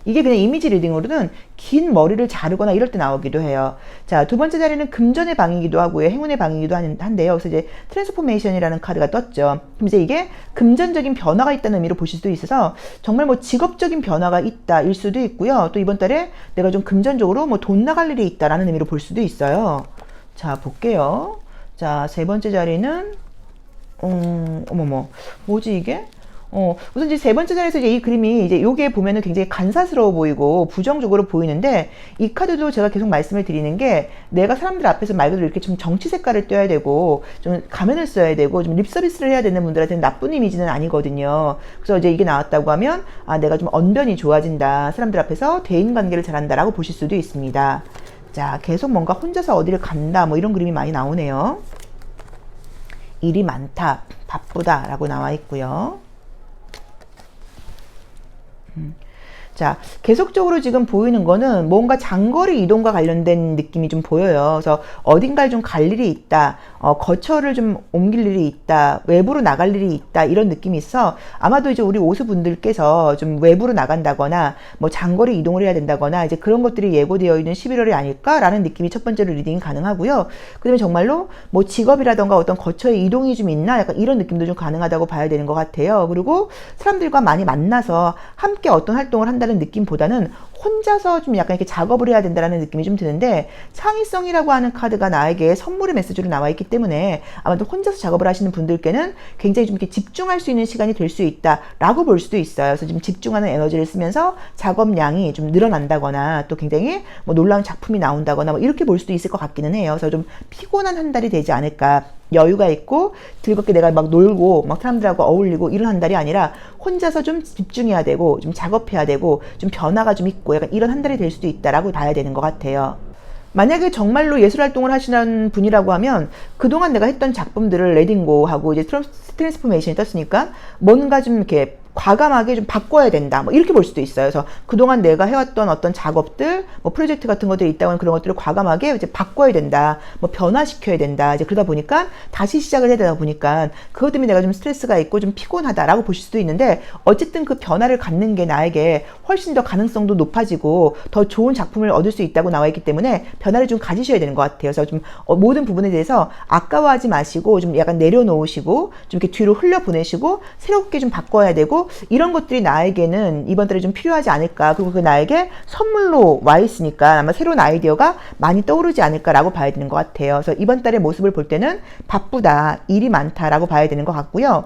이게 그냥 이미지 리딩으로는 긴 머리를 자르거나 이럴 때 나오기도 해요. 자, 두 번째 자리는 금전의 방이기도 하고요. 행운의 방이기도 한데요. 그래서 이제 트랜스포메이션이라는 카드가 떴죠. 그럼 이제 이게 금전적인 변화가 있다는 의미로 보실 수도 있어서 정말 뭐 직업적인 변화가 있다 일 수도 있고요. 또 이번 달에 내가 좀 금전적으로 뭐 돈 나갈 일이 있다라는 의미로 볼 수도 있어요. 자, 볼게요. 자, 세 번째 자리는 어머머, 뭐지 이게? 우선 이제 세 번째 자리에서 이제 이 그림이 이제 요게 보면은 굉장히 간사스러워 보이고 부정적으로 보이는데, 이 카드도 제가 계속 말씀을 드리는 게, 내가 사람들 앞에서 말 그대로 이렇게 좀 정치 색깔을 떼야 되고, 좀 가면을 써야 되고, 좀 립 서비스를 해야 되는 분들한테는 나쁜 이미지는 아니거든요. 그래서 이제 이게 나왔다고 하면, 아, 내가 좀 언변이 좋아진다, 사람들 앞에서 대인 관계를 잘한다라고 보실 수도 있습니다. 자, 계속 뭔가 혼자서 어디를 간다, 뭐 이런 그림이 많이 나오네요. 일이 많다, 바쁘다 라고 나와 있고요. 자, 계속적으로 지금 보이는 거는 뭔가 장거리 이동과 관련된 느낌이 좀 보여요. 그래서 어딘가를 좀 갈 일이 있다, 거처를 좀 옮길 일이 있다, 외부로 나갈 일이 있다, 이런 느낌이 있어. 아마도 이제 우리 오수분들께서 좀 외부로 나간다거나 뭐 장거리 이동을 해야 된다거나 이제 그런 것들이 예고되어 있는 11월이 아닐까라는 느낌이 첫 번째로 리딩이 가능하고요. 그 다음에 정말로 뭐 직업이라던가 어떤 거처의 이동이 좀 있나, 약간 이런 느낌도 좀 가능하다고 봐야 되는 것 같아요. 그리고 사람들과 많이 만나서 함께 어떤 활동을 한다는 느낌보다는 혼자서 좀 약간 이렇게 작업을 해야 된다는 느낌이 좀 드는데, 창의성이라고 하는 카드가 나에게 선물의 메시지로 나와 있기 때문에 아마도 혼자서 작업을 하시는 분들께는 굉장히 좀 이렇게 집중할 수 있는 시간이 될 수 있다라고 볼 수도 있어요. 그래서 좀 집중하는 에너지를 쓰면서 작업량이 좀 늘어난다거나, 또 굉장히 뭐 놀라운 작품이 나온다거나 뭐 이렇게 볼 수도 있을 것 같기는 해요. 그래서 좀 피곤한 한 달이 되지 않을까. 여유가 있고 즐겁게 내가 막 놀고 막 사람들하고 어울리고 이런 한 달이 아니라 혼자서 좀 집중해야 되고 좀 작업해야 되고 좀 변화가 좀 있고 약간 이런 한 달이 될 수도 있다라고 봐야 되는 것 같아요. 만약에 정말로 예술활동을 하시는 분이라고 하면 그동안 내가 했던 작품들을 레딩고하고 이제 트랜스포메이션이 떴으니까 뭔가 좀 이렇게 과감하게 좀 바꿔야 된다, 뭐 이렇게 볼 수도 있어요. 그래서 그동안 내가 해왔던 어떤 작업들, 뭐 프로젝트 같은 것들이 있다면 그런 것들을 과감하게 이제 바꿔야 된다, 뭐 변화시켜야 된다. 이제 그러다 보니까 다시 시작을 해야 되다 보니까 그것 때문에 내가 좀 스트레스가 있고 좀 피곤하다라고 보실 수도 있는데, 어쨌든 그 변화를 갖는 게 나에게 훨씬 더 가능성도 높아지고 더 좋은 작품을 얻을 수 있다고 나와 있기 때문에 변화를 좀 가지셔야 되는 것 같아요. 그래서 좀 모든 부분에 대해서 아까워하지 마시고 좀 약간 내려놓으시고 좀 이렇게 뒤로 흘려보내시고 새롭게 좀 바꿔야 되고, 이런 것들이 나에게는 이번 달에 좀 필요하지 않을까. 그리고 그 나에게 선물로 와 있으니까 아마 새로운 아이디어가 많이 떠오르지 않을까라고 봐야 되는 것 같아요. 그래서 이번 달의 모습을 볼 때는 바쁘다, 일이 많다라고 봐야 되는 것 같고요.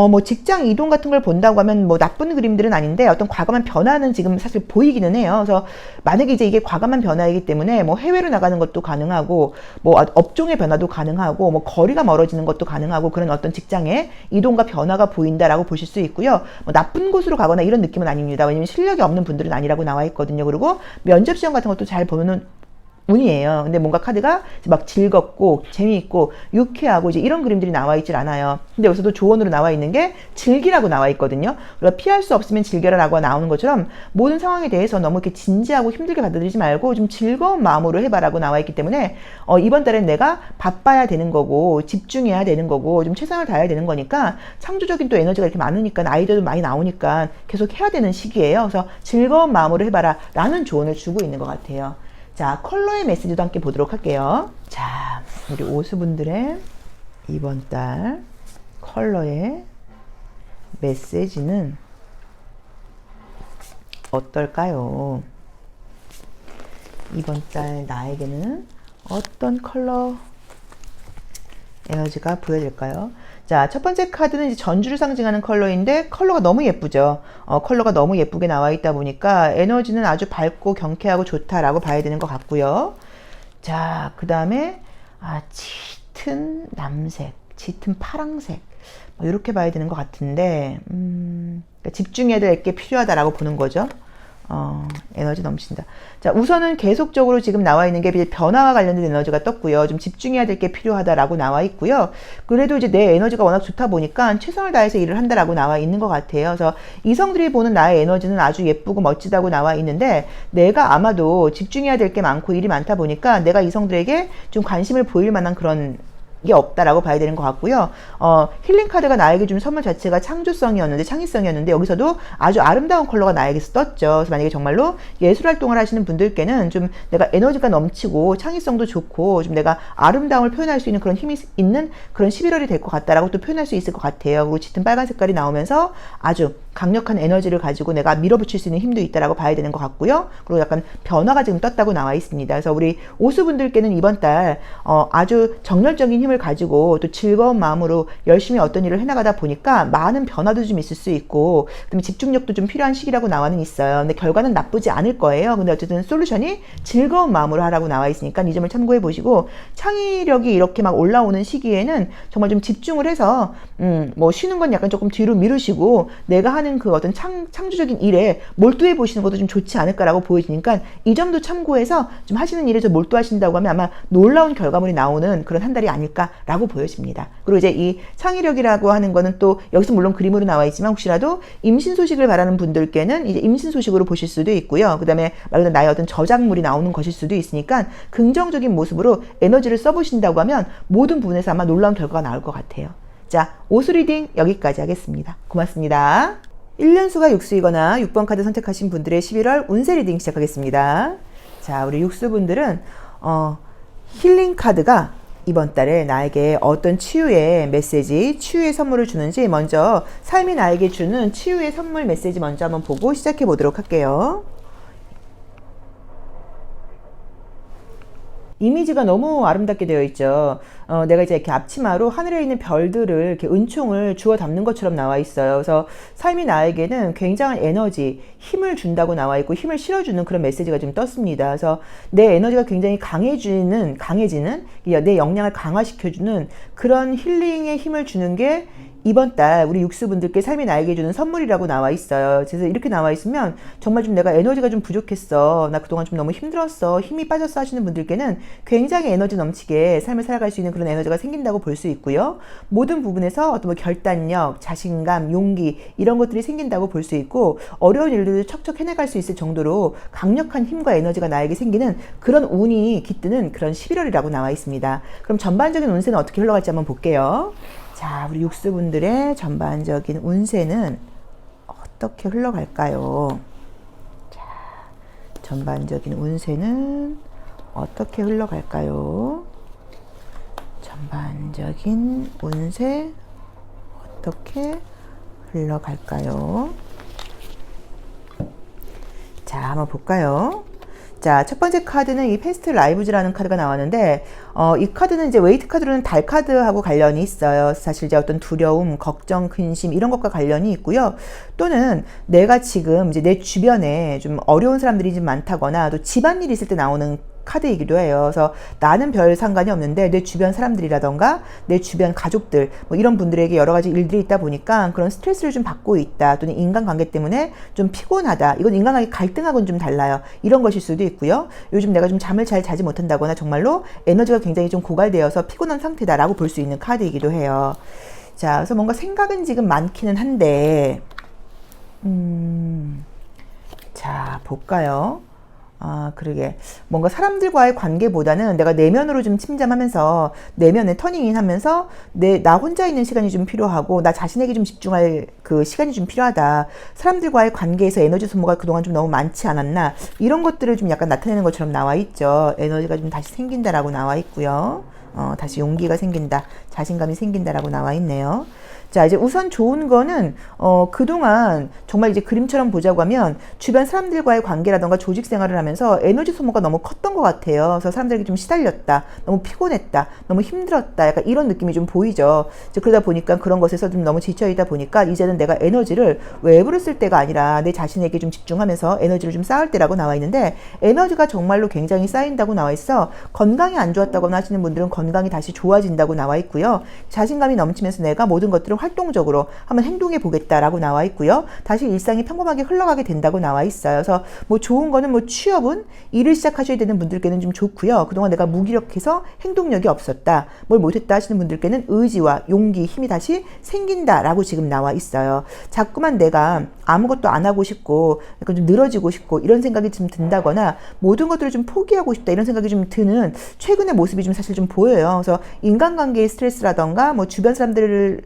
뭐 직장 이동 같은 걸 본다고 하면 뭐 나쁜 그림들은 아닌데 어떤 과감한 변화는 지금 사실 보이기는 해요. 그래서 만약에 이제 이게 과감한 변화이기 때문에 뭐 해외로 나가는 것도 가능하고, 뭐 업종의 변화도 가능하고, 뭐 거리가 멀어지는 것도 가능하고, 그런 어떤 직장의 이동과 변화가 보인다라고 보실 수 있고요. 뭐 나쁜 곳으로 가거나 이런 느낌은 아닙니다. 왜냐면 실력이 없는 분들은 아니라고 나와 있거든요. 그리고 면접 시험 같은 것도 잘 보면은 운이에요. 근데 뭔가 카드가 막 즐겁고 재미있고 유쾌하고 이제 이런 그림들이 나와 있질 않아요. 근데 여기서도 조언으로 나와 있는 게 즐기라고 나와 있거든요. 우리가 피할 수 없으면 즐겨라라고 나오는 것처럼 모든 상황에 대해서 너무 이렇게 진지하고 힘들게 받아들이지 말고 좀 즐거운 마음으로 해봐라고 나와 있기 때문에 이번 달엔 내가 바빠야 되는 거고 집중해야 되는 거고 좀 최선을 다해야 되는 거니까, 창조적인 또 에너지가 이렇게 많으니까 아이디어도 많이 나오니까 계속 해야 되는 시기예요. 그래서 즐거운 마음으로 해봐라 라는 조언을 주고 있는 것 같아요. 자, 컬러의 메시지도 함께 보도록 할게요. 자, 우리 오수분들의 이번 달 컬러의 메시지는 어떨까요? 이번 달 나에게는 어떤 컬러 에너지가 부여될까요? 자, 첫 번째 카드는 이제 전주를 상징하는 컬러인데 컬러가 너무 예쁘죠. 컬러가 너무 예쁘게 나와 있다 보니까 에너지는 아주 밝고 경쾌하고 좋다라고 봐야 되는 것 같고요. 자, 그 다음에 짙은 남색, 짙은 파랑색, 뭐 이렇게 봐야 되는 것 같은데, 그러니까 집중해야 될 게 필요하다라고 보는 거죠. 에너지 넘친다. 자, 우선은 계속적으로 지금 나와 있는 게 변화와 관련된 에너지가 떴고요. 좀 집중해야 될 게 필요하다라고 나와 있고요. 그래도 이제 내 에너지가 워낙 좋다 보니까 최선을 다해서 일을 한다라고 나와 있는 것 같아요. 그래서 이성들이 보는 나의 에너지는 아주 예쁘고 멋지다고 나와 있는데, 내가 아마도 집중해야 될 게 많고 일이 많다 보니까 내가 이성들에게 좀 관심을 보일 만한 그런 게 없다라고 봐야 되는 것 같고요. 힐링 카드가 나에게 준 선물 자체가 창조성이었는데, 창의성이었는데 여기서도 아주 아름다운 컬러가 나에게서 떴죠. 그래서 만약에 정말로 예술 활동을 하시는 분들께는 좀 내가 에너지가 넘치고 창의성도 좋고 좀 내가 아름다움을 표현할 수 있는 그런 힘이 있는 그런 11월이 될 것 같다라고 또 표현할 수 있을 것 같아요. 그리고 짙은 빨간 색깔이 나오면서 아주 강력한 에너지를 가지고 내가 밀어붙일 수 있는 힘도 있다라고 봐야 되는 것 같고요. 그리고 약간 변화가 지금 떴다고 나와 있습니다. 그래서 우리 오수분들께는 이번 달 아주 정열적인 힘을 가지고 또 즐거운 마음으로 열심히 어떤 일을 해나가다 보니까 많은 변화도 좀 있을 수 있고, 그다음에 집중력도 좀 필요한 시기라고 나와는 있어요. 근데 결과는 나쁘지 않을 거예요. 근데 어쨌든 솔루션이 즐거운 마음으로 하라고 나와 있으니까 이 점을 참고해 보시고, 창의력이 이렇게 막 올라오는 시기에는 정말 좀 집중을 해서 뭐 쉬는 건 약간 조금 뒤로 미루시고 내가 하는 그 어떤 창조적인 일에 몰두해 보시는 것도 좀 좋지 않을까라고 보여지니까 이 점도 참고해서 좀 하시는 일에 좀 몰두하신다고 하면 아마 놀라운 결과물이 나오는 그런 한 달이 아닐까라고 보여집니다. 그리고 이제 이 창의력이라고 하는 거는 또 여기서 물론 그림으로 나와 있지만 혹시라도 임신 소식을 바라는 분들께는 이제 임신 소식으로 보실 수도 있고요. 그 다음에 말 그대로 나의 어떤 저작물이 나오는 것일 수도 있으니까 긍정적인 모습으로 에너지를 써보신다고 하면 모든 부분에서 아마 놀라운 결과가 나올 것 같아요. 자, 오수 리딩 여기까지 하겠습니다. 고맙습니다. 1년수가 육수이거나 6번 카드 선택하신 분들의 11월 운세 리딩 시작하겠습니다. 자, 우리 육수분들은 힐링 카드가 이번 달에 나에게 어떤 치유의 메시지, 치유의 선물을 주는지 먼저 삶이 나에게 주는 치유의 선물 메시지 먼저 한번 보고 시작해 보도록 할게요. 이미지가 너무 아름답게 되어 있죠. 내가 이제 이렇게 앞치마로 하늘에 있는 별들을 이렇게 은총을 주워 담는 것처럼 나와 있어요. 그래서 삶이 나에게는 굉장한 에너지, 힘을 준다고 나와 있고 힘을 실어주는 그런 메시지가 좀 떴습니다. 그래서 내 에너지가 굉장히 강해지는 내 역량을 강화시켜주는 그런 힐링의 힘을 주는 게 이번 달 우리 육수분들께 삶이 나에게 주는 선물이라고 나와 있어요. 그래서 이렇게 나와 있으면 정말 좀 내가 에너지가 좀 부족했어, 나 그동안 좀 너무 힘들었어, 힘이 빠졌어 하시는 분들께는 굉장히 에너지 넘치게 삶을 살아갈 수 있는 그런 에너지가 생긴다고 볼 수 있고요. 모든 부분에서 어떤 뭐 결단력, 자신감, 용기 이런 것들이 생긴다고 볼 수 있고, 어려운 일들을 척척 해내갈 수 있을 정도로 강력한 힘과 에너지가 나에게 생기는 그런 운이 깃드는 그런 11월이라고 나와 있습니다. 그럼 전반적인 운세는 어떻게 흘러갈지 한번 볼게요. 자, 우리 육수분들의 전반적인 운세는 어떻게 흘러갈까요? 자, 전반적인 운세는 어떻게 흘러갈까요? 전반적인 운세 어떻게 흘러갈까요? 자, 한번 볼까요? 자, 첫 번째 카드는 이 패스트 라이브즈라는 카드가 나왔는데, 이 카드는 이제 웨이트 카드로는 달 카드하고 관련이 있어요. 사실 이제 어떤 두려움, 걱정, 근심 이런 것과 관련이 있고요. 또는 내가 지금 이제 내 주변에 좀 어려운 사람들이 좀 많다거나 또 집안일이 있을 때 나오는 카드이기도 해요. 그래서 나는 별 상관이 없는데 내 주변 사람들이라던가 내 주변 가족들 뭐 이런 분들에게 여러 가지 일들이 있다 보니까 그런 스트레스를 좀 받고 있다, 또는 인간관계 때문에 좀 피곤하다, 이건 인간관계 갈등하고는 좀 달라요, 이런 것일 수도 있고요. 요즘 내가 좀 잠을 잘 자지 못한다거나 정말로 에너지가 굉장히 좀 고갈되어서 피곤한 상태다라고 볼 수 있는 카드이기도 해요. 자, 그래서 뭔가 생각은 지금 많기는 한데 자, 볼까요? 그러게. 뭔가 사람들과의 관계보다는 내가 내면으로 좀 침잠하면서 내면에 터닝인 하면서 나 혼자 있는 시간이 좀 필요하고 나 자신에게 좀 집중할 그 시간이 좀 필요하다. 사람들과의 관계에서 에너지 소모가 그동안 좀 너무 많지 않았나. 이런 것들을 좀 약간 나타내는 것처럼 나와 있죠. 에너지가 좀 다시 생긴다라고 나와 있고요. 다시 용기가 생긴다, 자신감이 생긴다라고 나와 있네요. 자, 이제 우선 좋은 거는 그동안 정말 이제 그림처럼 보자고 하면 주변 사람들과의 관계라던가 조직 생활을 하면서 에너지 소모가 너무 컸던 것 같아요. 그래서 사람들에게 좀 시달렸다, 너무 피곤했다, 너무 힘들었다, 약간 이런 느낌이 좀 보이죠. 이제 그러다 보니까 그런 것에서 좀 너무 지쳐있다 보니까 이제는 내가 에너지를 외부로 쓸 때가 아니라 내 자신에게 좀 집중하면서 에너지를 좀 쌓을 때라고 나와 있는데, 에너지가 정말로 굉장히 쌓인다고 나와 있어. 건강이 안 좋았다거나 하시는 분들은 건강이 다시 좋아진다고 나와 있고요. 자신감이 넘치면서 내가 모든 것들을 활동적으로 한번 행동해 보겠다라고 나와 있고요. 다시 일상이 평범하게 흘러가게 된다고 나와 있어요. 그래서 뭐 좋은 거는 뭐 취업은 일을 시작하셔야 되는 분들께는 좀 좋고요. 그동안 내가 무기력해서 행동력이 없었다, 뭘 못했다 하시는 분들께는 의지와 용기, 힘이 다시 생긴다라고 지금 나와 있어요. 자꾸만 내가 아무것도 안 하고 싶고 약간 좀 늘어지고 싶고 이런 생각이 좀 든다거나 모든 것들을 좀 포기하고 싶다 이런 생각이 좀 드는 최근의 모습이 좀 사실 좀 보여요. 그래서 인간관계의 스트레스라던가 뭐 주변 사람들을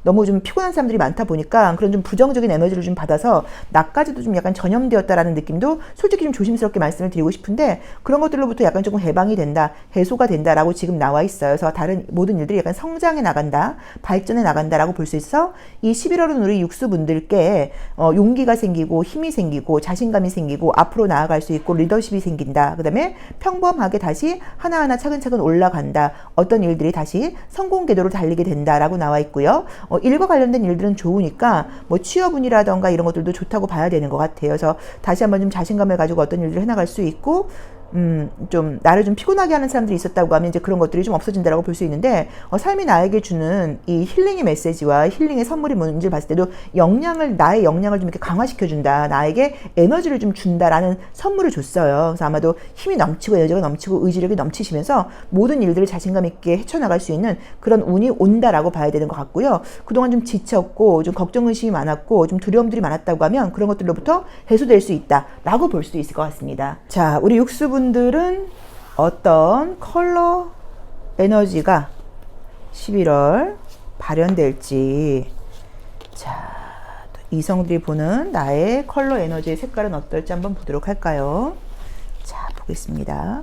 너무 좀 피곤한 사람들이 많다 보니까 그런 좀 부정적인 에너지를 좀 받아서 나까지도 좀 약간 전염되었다라는 느낌도 솔직히 좀 조심스럽게 말씀을 드리고 싶은데, 그런 것들로부터 약간 조금 해방이 된다, 해소가 된다라고 지금 나와 있어요. 그래서 다른 모든 일들이 약간 성장해 나간다, 발전해 나간다라고 볼 수 있어 이 11월은 우리 육수분들께 용기가 생기고 힘이 생기고 자신감이 생기고 앞으로 나아갈 수 있고 리더십이 생긴다. 그 다음에 평범하게 다시 하나하나 차근차근 올라간다. 어떤 일들이 다시 성공 궤도로 달리게 된다라고 나와 있고요. 일과 관련된 일들은 좋으니까 뭐 취업운이라던가 이런 것들도 좋다고 봐야 되는 것 같아요. 그래서 다시 한번 좀 자신감을 가지고 어떤 일들을 해나갈 수 있고, 좀 나를 좀 피곤하게 하는 사람들이 있었다고 하면 이제 그런 것들이 좀 없어진다라고 볼 수 있는데, 삶이 나에게 주는 이 힐링의 메시지와 힐링의 선물이 뭔지를 봤을 때도 나의 역량을 좀 이렇게 강화시켜준다, 나에게 에너지를 좀 준다라는 선물을 줬어요. 그래서 아마도 힘이 넘치고 에너지가 넘치고 의지력이 넘치시면서 모든 일들을 자신감 있게 헤쳐나갈 수 있는 그런 운이 온다라고 봐야 되는 것 같고요. 그동안 좀 지쳤고 좀 걱정 의식이 많았고 좀 두려움들이 많았다고 하면 그런 것들로부터 해소될 수 있다라고 볼 수도 있을 것 같습니다. 자, 우리 육수분 분들은 어떤 컬러 에너지가 11월 발현될지, 자, 이성들이 보는 나의 컬러 에너지의 색깔은 어떨지 한번 보도록 할까요? 자, 보겠습니다.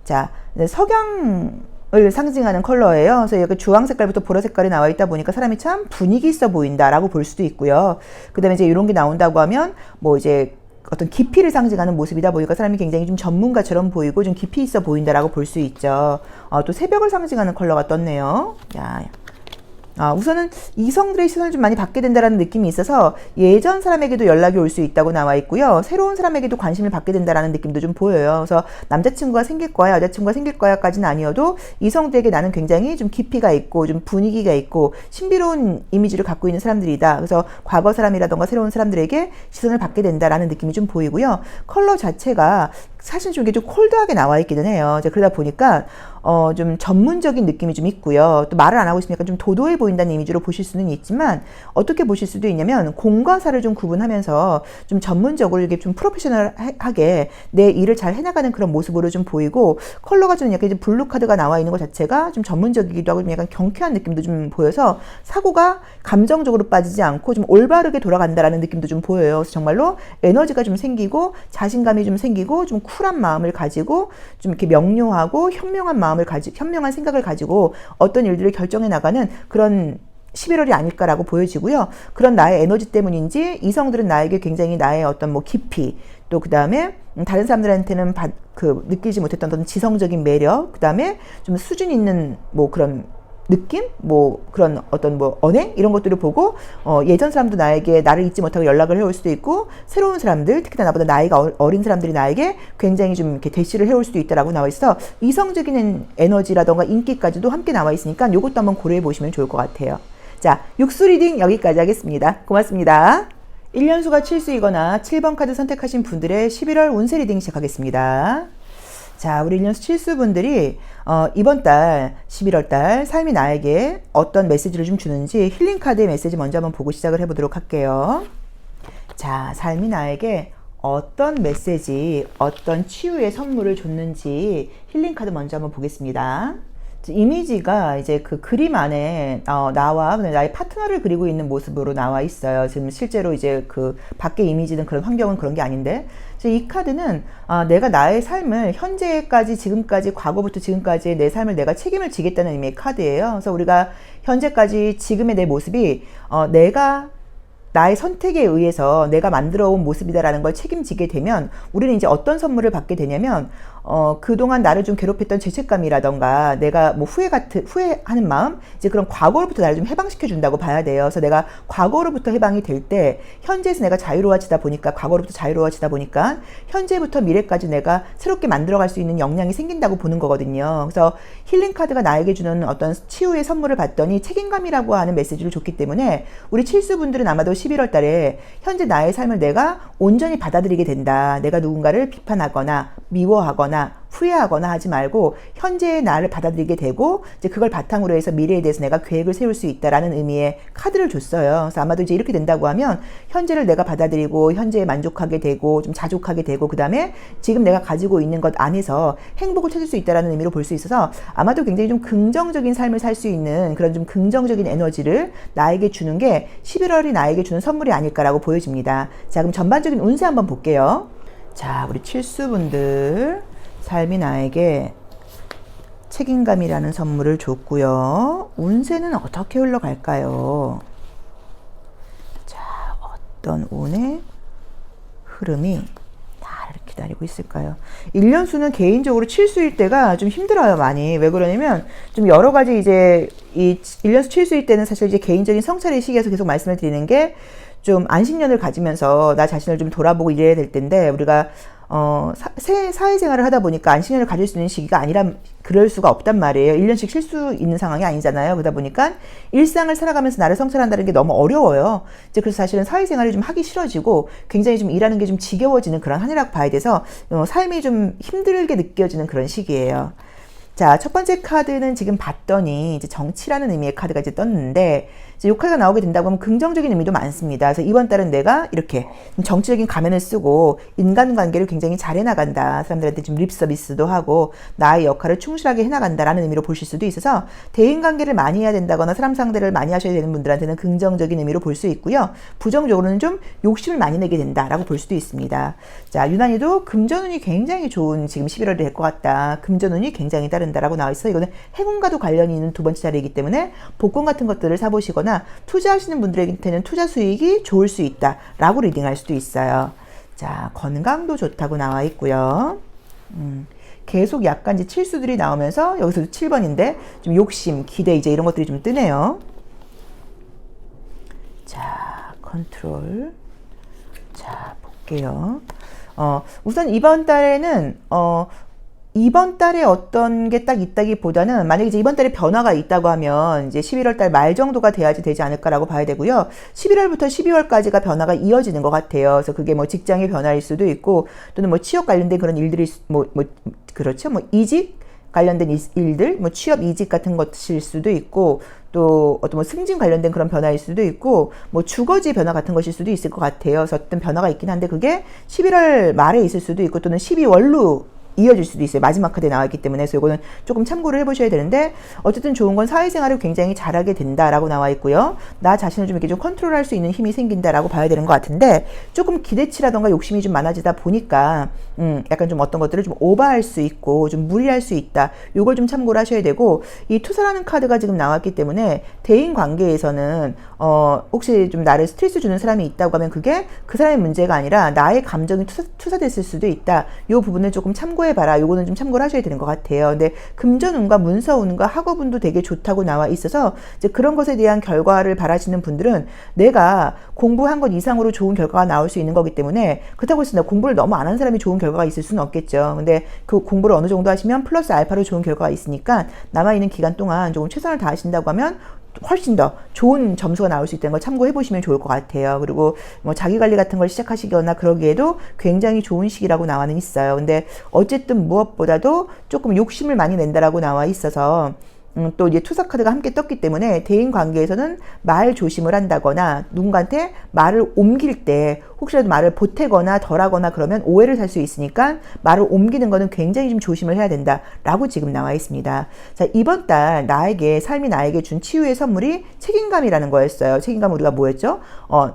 자, 석양을 상징하는 컬러예요. 그래서 여기 주황 색깔부터 보라 색깔이 나와 있다 보니까 사람이 참 분위기 있어 보인다라고 볼 수도 있고요. 그 다음에 이제 이런 게 나온다고 하면 뭐 이제 어떤 깊이를 상징하는 모습이다 보니까 사람이 굉장히 좀 전문가처럼 보이고 좀 깊이 있어 보인다라고 볼 수 있죠. 또 새벽을 상징하는 컬러가 떴네요. 우선은 이성들의 시선을 좀 많이 받게 된다는 느낌이 있어서 예전 사람에게도 연락이 올 수 있다고 나와 있고요. 새로운 사람에게도 관심을 받게 된다는 느낌도 좀 보여요. 그래서 남자친구가 생길 거야, 여자친구가 생길 거야까지는 아니어도 이성들에게 나는 굉장히 좀 깊이가 있고 좀 분위기가 있고 신비로운 이미지를 갖고 있는 사람들이다. 그래서 과거 사람이라던가 새로운 사람들에게 시선을 받게 된다라는 느낌이 좀 보이고요. 컬러 자체가 사실 좀 이게 좀 콜드하게 나와 있기는 해요. 이제 그러다 보니까 좀 전문적인 느낌이 좀 있고요. 또 말을 안 하고 있으면 약간 좀 도도해 보인다는 이미지로 보실 수는 있지만, 어떻게 보실 수도 있냐면 공과 사를 좀 구분하면서 좀 전문적으로 이게 좀 프로페셔널하게 내 일을 잘 해나가는 그런 모습으로 좀 보이고, 컬러가 좀 약간 블루 카드가 나와 있는 것 자체가 좀 전문적이기도 하고 좀 약간 경쾌한 느낌도 좀 보여서 사고가 감정적으로 빠지지 않고 좀 올바르게 돌아간다라는 느낌도 좀 보여요. 그래서 정말로 에너지가 좀 생기고 자신감이 좀 생기고 좀 쿨한 마음을 가지고 좀 이렇게 명료하고 현명한 생각을 가지고 어떤 일들을 결정해 나가는 그런 11월이 아닐까라고 보여지고요. 그런 나의 에너지 때문인지 이성들은 나에게 굉장히 나의 어떤 뭐 깊이, 또 그 다음에 다른 사람들한테는 느끼지 못했던 어떤 지성적인 매력, 그 다음에 좀 수준 있는 뭐 그런 느낌? 뭐 그런 어떤 뭐 언행? 이런 것들을 보고 예전 사람도 나를 잊지 못하고 연락을 해올 수도 있고, 새로운 사람들, 특히나 나보다 나이가 어린 사람들이 나에게 굉장히 좀 이렇게 대시를 해올 수도 있다라고 나와 있어 이성적인 에너지라던가 인기까지도 함께 나와 있으니까 이것도 한번 고려해 보시면 좋을 것 같아요. 자, 육수 리딩 여기까지 하겠습니다. 고맙습니다. 1년수가 7수이거나 7번 카드 선택하신 분들의 11월 운세 리딩 시작하겠습니다. 자, 우리 1년수 7수분들이 이번 달 11월 달 삶이 나에게 어떤 메시지를 좀 주는지 힐링 카드의 메시지 먼저 한번 보고 시작을 해보도록 할게요. 자, 삶이 나에게 어떤 메시지, 어떤 치유의 선물을 줬는지 힐링 카드 먼저 한번 보겠습니다. 이미지가 이제 그 그림 안에 나와 나의 파트너를 그리고 있는 모습으로 나와 있어요. 지금 실제로 이제 그 밖의 이미지는 그런 환경은 그런 게 아닌데, 이 카드는 내가 나의 삶을 현재까지, 지금까지, 과거부터 지금까지의 내 삶을 내가 책임을 지겠다는 의미의 카드예요. 그래서 우리가 현재까지 지금의 내 모습이 내가 나의 선택에 의해서 내가 만들어 온 모습이다라는 걸 책임지게 되면 우리는 이제 어떤 선물을 받게 되냐면 그동안 나를 좀 괴롭혔던 죄책감이라던가 내가 뭐 후회하는 마음, 이제 그런 과거로부터 나를 좀 해방시켜 준다고 봐야 돼요. 그래서 내가 과거로부터 해방이 될 때 현재에서 내가 자유로워지다 보니까, 과거로부터 자유로워지다 보니까 현재부터 미래까지 내가 새롭게 만들어갈 수 있는 역량이 생긴다고 보는 거거든요. 그래서 힐링 카드가 나에게 주는 어떤 치유의 선물을 받더니 책임감이라고 하는 메시지를 줬기 때문에 우리 칠수분들은 아마도 11월 달에 현재 나의 삶을 내가 온전히 받아들이게 된다. 내가 누군가를 비판하거나 미워하거나 후회하거나 하지 말고 현재의 나를 받아들이게 되고 이제 그걸 바탕으로 해서 미래에 대해서 내가 계획을 세울 수 있다라는 의미의 카드를 줬어요. 그래서 아마도 이제 이렇게 된다고 하면 현재를 내가 받아들이고 현재에 만족하게 되고 좀 자족하게 되고 그 다음에 지금 내가 가지고 있는 것 안에서 행복을 찾을 수 있다라는 의미로 볼 수 있어서 아마도 굉장히 좀 긍정적인 삶을 살 수 있는 그런 좀 긍정적인 에너지를 나에게 주는 게 11월이 나에게 주는 선물이 아닐까라고 보여집니다. 자, 그럼 전반적인 운세 한번 볼게요. 자, 우리 칠수분들 삶이 나에게 책임감이라는 선물을 줬고요. 운세는 어떻게 흘러갈까요? 자, 어떤 운의 흐름이 나를 기다리고 있을까요? 1년수는 개인적으로 칠수일 때가 좀 힘들어요, 많이. 왜 그러냐면 좀 여러 가지 이제 이 1년수 칠수일 때는 사실 이제 개인적인 성찰의 시기에서 계속 말씀을 드리는 게 좀 안식년을 가지면서 나 자신을 좀 돌아보고 이래야 될 텐데 우리가 사회생활을 하다 보니까 안식년을 가질 수 있는 시기가 아니라 그럴 수가 없단 말이에요. 1년씩 쉴 수 있는 상황이 아니잖아요. 그러다 보니까 일상을 살아가면서 나를 성찰한다는 게 너무 어려워요. 이제 그래서 사실은 사회생활이 좀 하기 싫어지고 굉장히 좀 일하는 게 좀 지겨워지는 그런 한 해라고 봐야 돼서 삶이 좀 힘들게 느껴지는 그런 시기예요. 자, 첫 번째 카드는 지금 봤더니 이제 정치라는 의미의 카드가 이제 떴는데 이제 이 카드가 나오게 된다고 하면 긍정적인 의미도 많습니다. 그래서 이번 달은 내가 이렇게 정치적인 가면을 쓰고 인간관계를 굉장히 잘 해나간다. 사람들한테 좀 립서비스도 하고 나의 역할을 충실하게 해나간다라는 의미로 보실 수도 있어서 대인관계를 많이 해야 된다거나 사람 상대를 많이 하셔야 되는 분들한테는 긍정적인 의미로 볼 수 있고요. 부정적으로는 좀 욕심을 많이 내게 된다라고 볼 수도 있습니다. 자, 유난히도 금전운이 굉장히 좋은 지금 11월이 될 것 같다. 금전운이 굉장히 따른다라고 나와 있어요. 이거는 행운과도 관련이 있는 두 번째 자리이기 때문에 복권 같은 것들을 사보시거나 투자하시는 분들한테는 투자 수익이 좋을 수 있다라고 리딩할 수도 있어요. 자, 건강도 좋다고 나와 있고요. 계속 약간 이제 칠수들이 나오면서 여기서도 7번인데 좀 욕심, 기대 이제 이런 것들이 좀 뜨네요. 자, 컨트롤. 자, 볼게요. 우선 이번 달에는 이번 달에 어떤 게 딱 있다기보다는 만약에 이제 이번 달에 변화가 있다고 하면 이제 11월 달 말 정도가 돼야지 되지 않을까라고 봐야 되고요. 11월부터 12월까지가 변화가 이어지는 것 같아요. 그래서 그게 뭐 직장의 변화일 수도 있고 또는 뭐 취업 관련된 그런 일들이 그렇죠. 뭐 이직 관련된 일들, 뭐 취업 이직 같은 것일 수도 있고 또 어떤 뭐 승진 관련된 그런 변화일 수도 있고 뭐 주거지 변화 같은 것일 수도 있을 것 같아요. 그래서 어떤 변화가 있긴 한데 그게 11월 말에 있을 수도 있고 또는 12월로 이어질 수도 있어요. 마지막 카드에 나와있기 때문에. 그래서 이거는 조금 참고를 해보셔야 되는데 어쨌든 좋은 건 사회생활을 굉장히 잘하게 된다라고 나와 있고요. 나 자신을 좀 이렇게 좀 컨트롤할 수 있는 힘이 생긴다라고 봐야 되는 것 같은데 조금 기대치라던가 욕심이 좀 많아지다 보니까 약간 좀 어떤 것들을 좀 오버할 수 있고 좀 무리할 수 있다. 요걸 좀 참고를 하셔야 되고 이 투사라는 카드가 지금 나왔기 때문에 대인 관계에서는 혹시 좀 나를 스트레스 주는 사람이 있다고 하면 그게 그 사람의 문제가 아니라 나의 감정이 투사됐을 수도 있다. 요 부분을 조금 참고해봐라. 요거는 좀 참고를 하셔야 되는 것 같아요. 근데 금전운과 문서운과 학업운도 되게 좋다고 나와 있어서 이제 그런 것에 대한 결과를 바라시는 분들은 내가 공부한 것 이상으로 좋은 결과가 나올 수 있는 거기 때문에 그렇다고 해서 공부를 너무 안 한 사람이 좋은 결과가 있을 수는 없겠죠. 근데 그 공부를 어느 정도 하시면 플러스 알파로 좋은 결과가 있으니까 남아있는 기간 동안 조금 최선을 다하신다고 하면 훨씬 더 좋은 점수가 나올 수 있다는 걸 참고해 보시면 좋을 것 같아요. 그리고 뭐 자기관리 같은 걸 시작하시거나 그러기에도 굉장히 좋은 시기라고 나와는 있어요. 근데 어쨌든 무엇보다도 조금 욕심을 많이 낸다라고 나와 있어서 또 이제 투사 카드가 함께 떴기 때문에 대인 관계에서는 말 조심을 한다거나 누군가한테 말을 옮길 때 혹시라도 말을 보태거나 덜하거나 그러면 오해를 살 수 있으니까 말을 옮기는 거는 굉장히 좀 조심을 해야 된다라고 지금 나와 있습니다. 자, 이번 달 삶이 나에게 준 치유의 선물이 책임감이라는 거였어요. 책임감은 우리가 뭐였죠?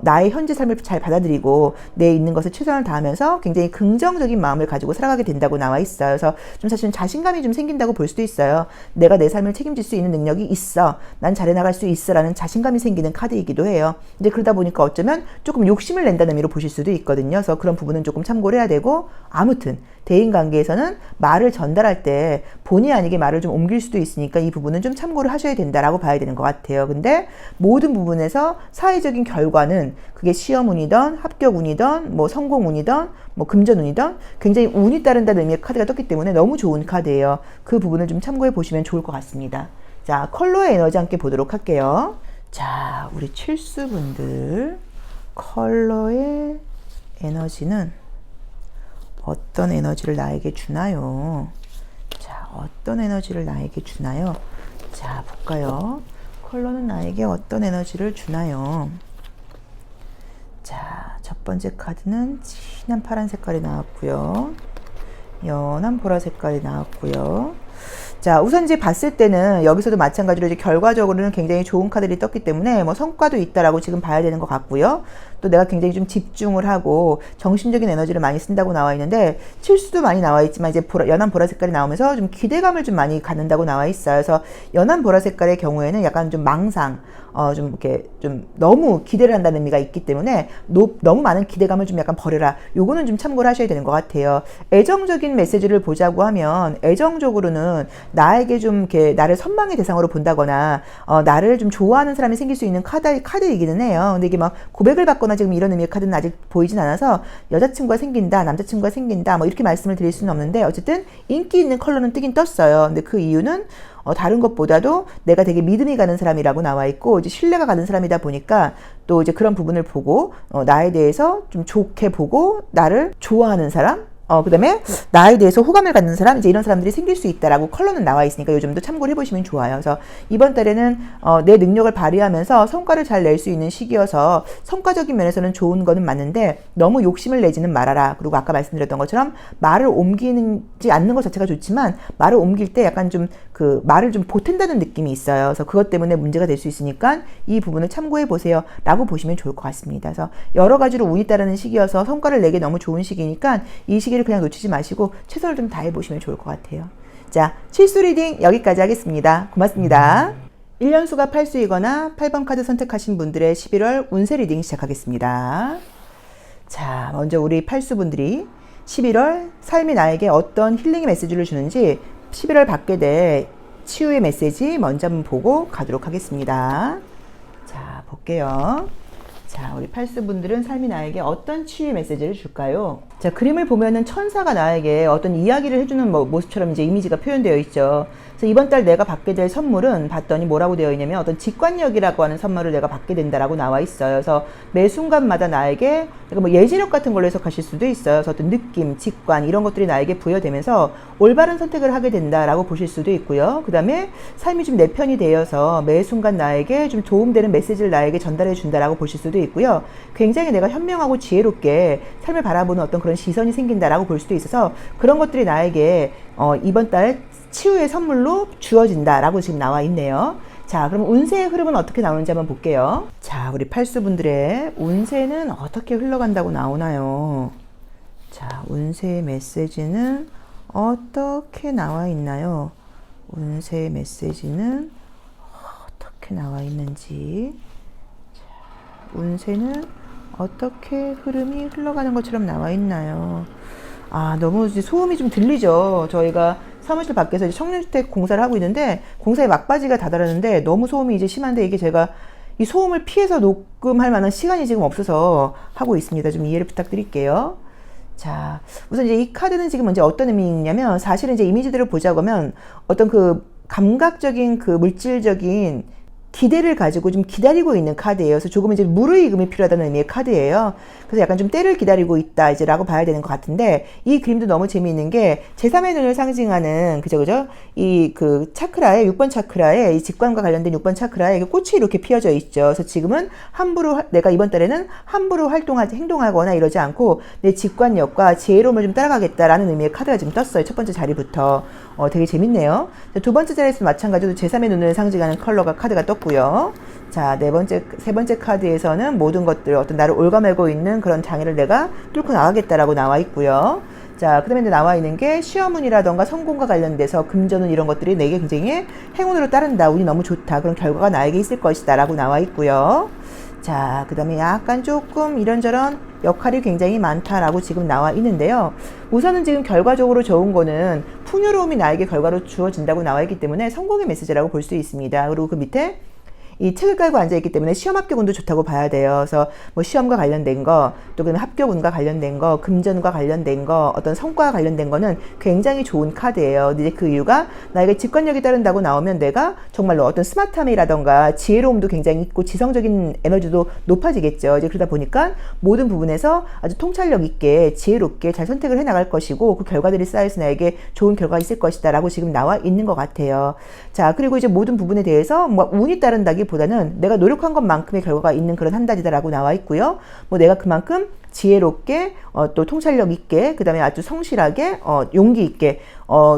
나의 현재 삶을 잘 받아들이고 내 있는 것에 최선을 다하면서 굉장히 긍정적인 마음을 가지고 살아가게 된다고 나와 있어요. 그래서 좀 사실은 자신감이 좀 생긴다고 볼 수도 있어요. 내가 내 삶을 책임질 수 있는 능력이 있어. 난 잘해나갈 수 있어. 라는 자신감이 생기는 카드이기도 해요. 이제 그러다 보니까 어쩌면 조금 욕심을 낸다는 의미로 보실 수도 있거든요. 그래서 그런 부분은 조금 참고를 해야 되고 아무튼 대인관계에서는 말을 전달할 때 본의 아니게 말을 좀 옮길 수도 있으니까 이 부분은 좀 참고를 하셔야 된다라고 봐야 되는 것 같아요. 근데 모든 부분에서 사회적인 결과는 그게 시험운이든 합격운이든 뭐 성공운이든 뭐 금전운이든 굉장히 운이 따른다는 의미의 카드가 떴기 때문에 너무 좋은 카드예요. 그 부분을 좀 참고해 보시면 좋을 것 같습니다. 자, 컬러의 에너지 함께 보도록 할게요. 자, 우리 칠수분들 컬러의 에너지는 어떤 에너지를 나에게 주나요? 자, 어떤 에너지를 나에게 주나요? 자, 볼까요? 컬러는 나에게 어떤 에너지를 주나요? 자, 첫 번째 카드는 진한 파란 색깔이 나왔고요. 연한 보라 색깔이 나왔고요. 자, 우선 이제 봤을 때는 여기서도 마찬가지로 이제 결과적으로는 굉장히 좋은 카드들이 떴기 때문에 뭐 성과도 있다라고 지금 봐야 되는 것 같고요. 또 내가 굉장히 좀 집중을 하고 정신적인 에너지를 많이 쓴다고 나와 있는데 실수도 많이 나와 있지만 이제 연한 보라 색깔이 나오면서 좀 기대감을 좀 많이 갖는다고 나와 있어요. 그래서 연한 보라 색깔의 경우에는 약간 좀 망상, 좀 이렇게 좀 너무 기대를 한다는 의미가 있기 때문에 너무 많은 기대감을 좀 약간 버려라. 요거는 좀 참고를 하셔야 되는 것 같아요. 애정적인 메시지를 보자고 하면 애정적으로는 나에게 좀 이렇게 나를 선망의 대상으로 본다거나 나를 좀 좋아하는 사람이 생길 수 있는 카드이기는 해요. 근데 이게 막 고백을 받거나 지금 이런 의미의 카드는 아직 보이진 않아서 여자친구가 생긴다, 남자친구가 생긴다, 뭐 이렇게 말씀을 드릴 수는 없는데 어쨌든 인기 있는 컬러는 뜨긴 떴어요. 근데 그 이유는 다른 것보다도 내가 되게 믿음이 가는 사람이라고 나와 있고 이제 신뢰가 가는 사람이다 보니까 또 이제 그런 부분을 보고 나에 대해서 좀 좋게 보고 나를 좋아하는 사람, 그 다음에 나에 대해서 호감을 갖는 사람, 이제 이런 사람들이 생길 수 있다라고 컬러는 나와 있으니까 요즘도 참고를 해보시면 좋아요. 그래서 이번 달에는 내 능력을 발휘하면서 성과를 잘 낼 수 있는 시기여서 성과적인 면에서는 좋은 거는 맞는데 너무 욕심을 내지는 말아라. 그리고 아까 말씀드렸던 것처럼 말을 옮기지 않는 것 자체가 좋지만 말을 옮길 때 약간 좀 그 말을 좀 보탠다는 느낌이 있어요. 그래서 그것 때문에 문제가 될 수 있으니까 이 부분을 참고해 보세요 라고 보시면 좋을 것 같습니다. 그래서 여러 가지로 운이 따르는 시기여서 성과를 내기 너무 좋은 시기니까 이 시기를 그냥 놓치지 마시고 최선을 좀 다해 보시면 좋을 것 같아요. 자, 실수 리딩 여기까지 하겠습니다. 고맙습니다. 1년수가 팔수이거나 8번 카드 선택하신 분들의 11월 운세 리딩 시작하겠습니다. 자, 먼저 우리 팔수분들이 11월 삶이 나에게 어떤 힐링의 메시지를 주는지 11월 받게 될 치유의 메시지 먼저 한번 보고 가도록 하겠습니다. 자, 볼게요. 자, 우리 팔수분들은 삶이 나에게 어떤 치유의 메시지를 줄까요? 자, 그림을 보면은 천사가 나에게 어떤 이야기를 해주는 모습처럼 이제 이미지가 표현되어 있죠. 그래서 이번 달 내가 받게 될 선물은 봤더니 뭐라고 되어 있냐면 어떤 직관력이라고 하는 선물을 내가 받게 된다라고 나와 있어요. 그래서 매 순간마다 나에게 뭐 예지력 같은 걸로 해석하실 수도 있어요. 그래서 어떤 느낌, 직관 이런 것들이 나에게 부여되면서 올바른 선택을 하게 된다라고 보실 수도 있고요. 그 다음에 삶이 좀 내 편이 되어서 매 순간 나에게 좀 도움되는 메시지를 나에게 전달해 준다라고 보실 수도 있고요. 굉장히 내가 현명하고 지혜롭게 삶을 바라보는 어떤 그런 시선이 생긴다라고 볼 수도 있어서 그런 것들이 나에게 이번 달 치유의 선물로 주어진다라고 지금 나와 있네요. 자, 그럼 운세의 흐름은 어떻게 나오는지 한번 볼게요. 자, 우리 팔수분들의 운세는 어떻게 흘러간다고 나오나요? 자, 운세의 메시지는 어떻게 나와 있나요? 운세의 메시지는 어떻게 나와 있는지. 자, 운세는 어떻게 흐름이 흘러가는 것처럼 나와 있나요? 아, 너무 이제 소음이 좀 들리죠? 저희가 사무실 밖에서 이제 청년주택 공사를 하고 있는데 공사에 막바지가 다다랐는데 너무 소음이 이제 심한데 이게 제가 이 소음을 피해서 녹음할 만한 시간이 지금 없어서 하고 있습니다. 좀 이해를 부탁드릴게요. 자, 우선 이제 이 카드는 지금 이제 어떤 의미냐면 사실은 이제 이미지들을 보자고 하면 어떤 그 감각적인 그 물질적인 기대를 가지고 좀 기다리고 있는 카드예요. 그래서 조금 이제 무르익음이 필요하다는 의미의 카드예요. 그래서 약간 좀 때를 기다리고 있다 이제 라고 봐야 되는 것 같은데 이 그림도 너무 재미있는 게 제3의 눈을 상징하는 그죠? 이 그 차크라에 6번 차크라에 이 직관과 관련된 6번 차크라에 꽃이 이렇게 피어져 있죠. 그래서 지금은 함부로 내가 이번 달에는 함부로 행동하거나 이러지 않고 내 직관력과 지혜로움을 좀 따라가겠다라는 의미의 카드가 지금 떴어요. 첫 번째 자리부터. 되게 재밌네요. 두 번째 자리에서도 마찬가지로 제3의 눈을 상징하는 카드가 떴고요. 자, 세 번째 카드에서는 모든 것들, 어떤 나를 올가매고 있는 그런 장애를 내가 뚫고 나가겠다라고 나와 있고요. 자, 그 다음에 나와 있는 게 시험운이라던가 성공과 관련돼서 금전운 이런 것들이 내게 굉장히 행운으로 따른다. 운이 너무 좋다. 그런 결과가 나에게 있을 것이다. 라고 나와 있고요. 자, 그 다음에 약간 조금 이런저런 역할이 굉장히 많다라고 지금 나와 있는데요. 우선은 지금 결과적으로 좋은 거는 풍요로움이 나에게 결과로 주어진다고 나와 있기 때문에 성공의 메시지라고 볼 수 있습니다. 그리고 그 밑에 이 책을 깔고 앉아있기 때문에 시험 합격 운도 좋다고 봐야 돼요. 그래서 뭐 시험과 관련된 거, 또 그다음에 합격 운과 관련된 거, 금전과 관련된 거, 어떤 성과와 관련된 거는 굉장히 좋은 카드예요. 근데 이제 그 이유가 나에게 직관력이 따른다고 나오면 내가 정말로 어떤 스마트함이라던가 지혜로움도 굉장히 있고 지성적인 에너지도 높아지겠죠. 이제 그러다 보니까 모든 부분에서 아주 통찰력 있게 지혜롭게 잘 선택을 해나갈 것이고 그 결과들이 쌓여서 나에게 좋은 결과가 있을 것이다 라고 지금 나와 있는 것 같아요. 자, 그리고 이제 모든 부분에 대해서 뭐 운이 따른다기보다는 내가 노력한 것만큼의 결과가 있는 그런 한 달이다라고 나와 있고요. 뭐 내가 그만큼 지혜롭게 또 통찰력 있게 그다음에 아주 성실하게 용기 있게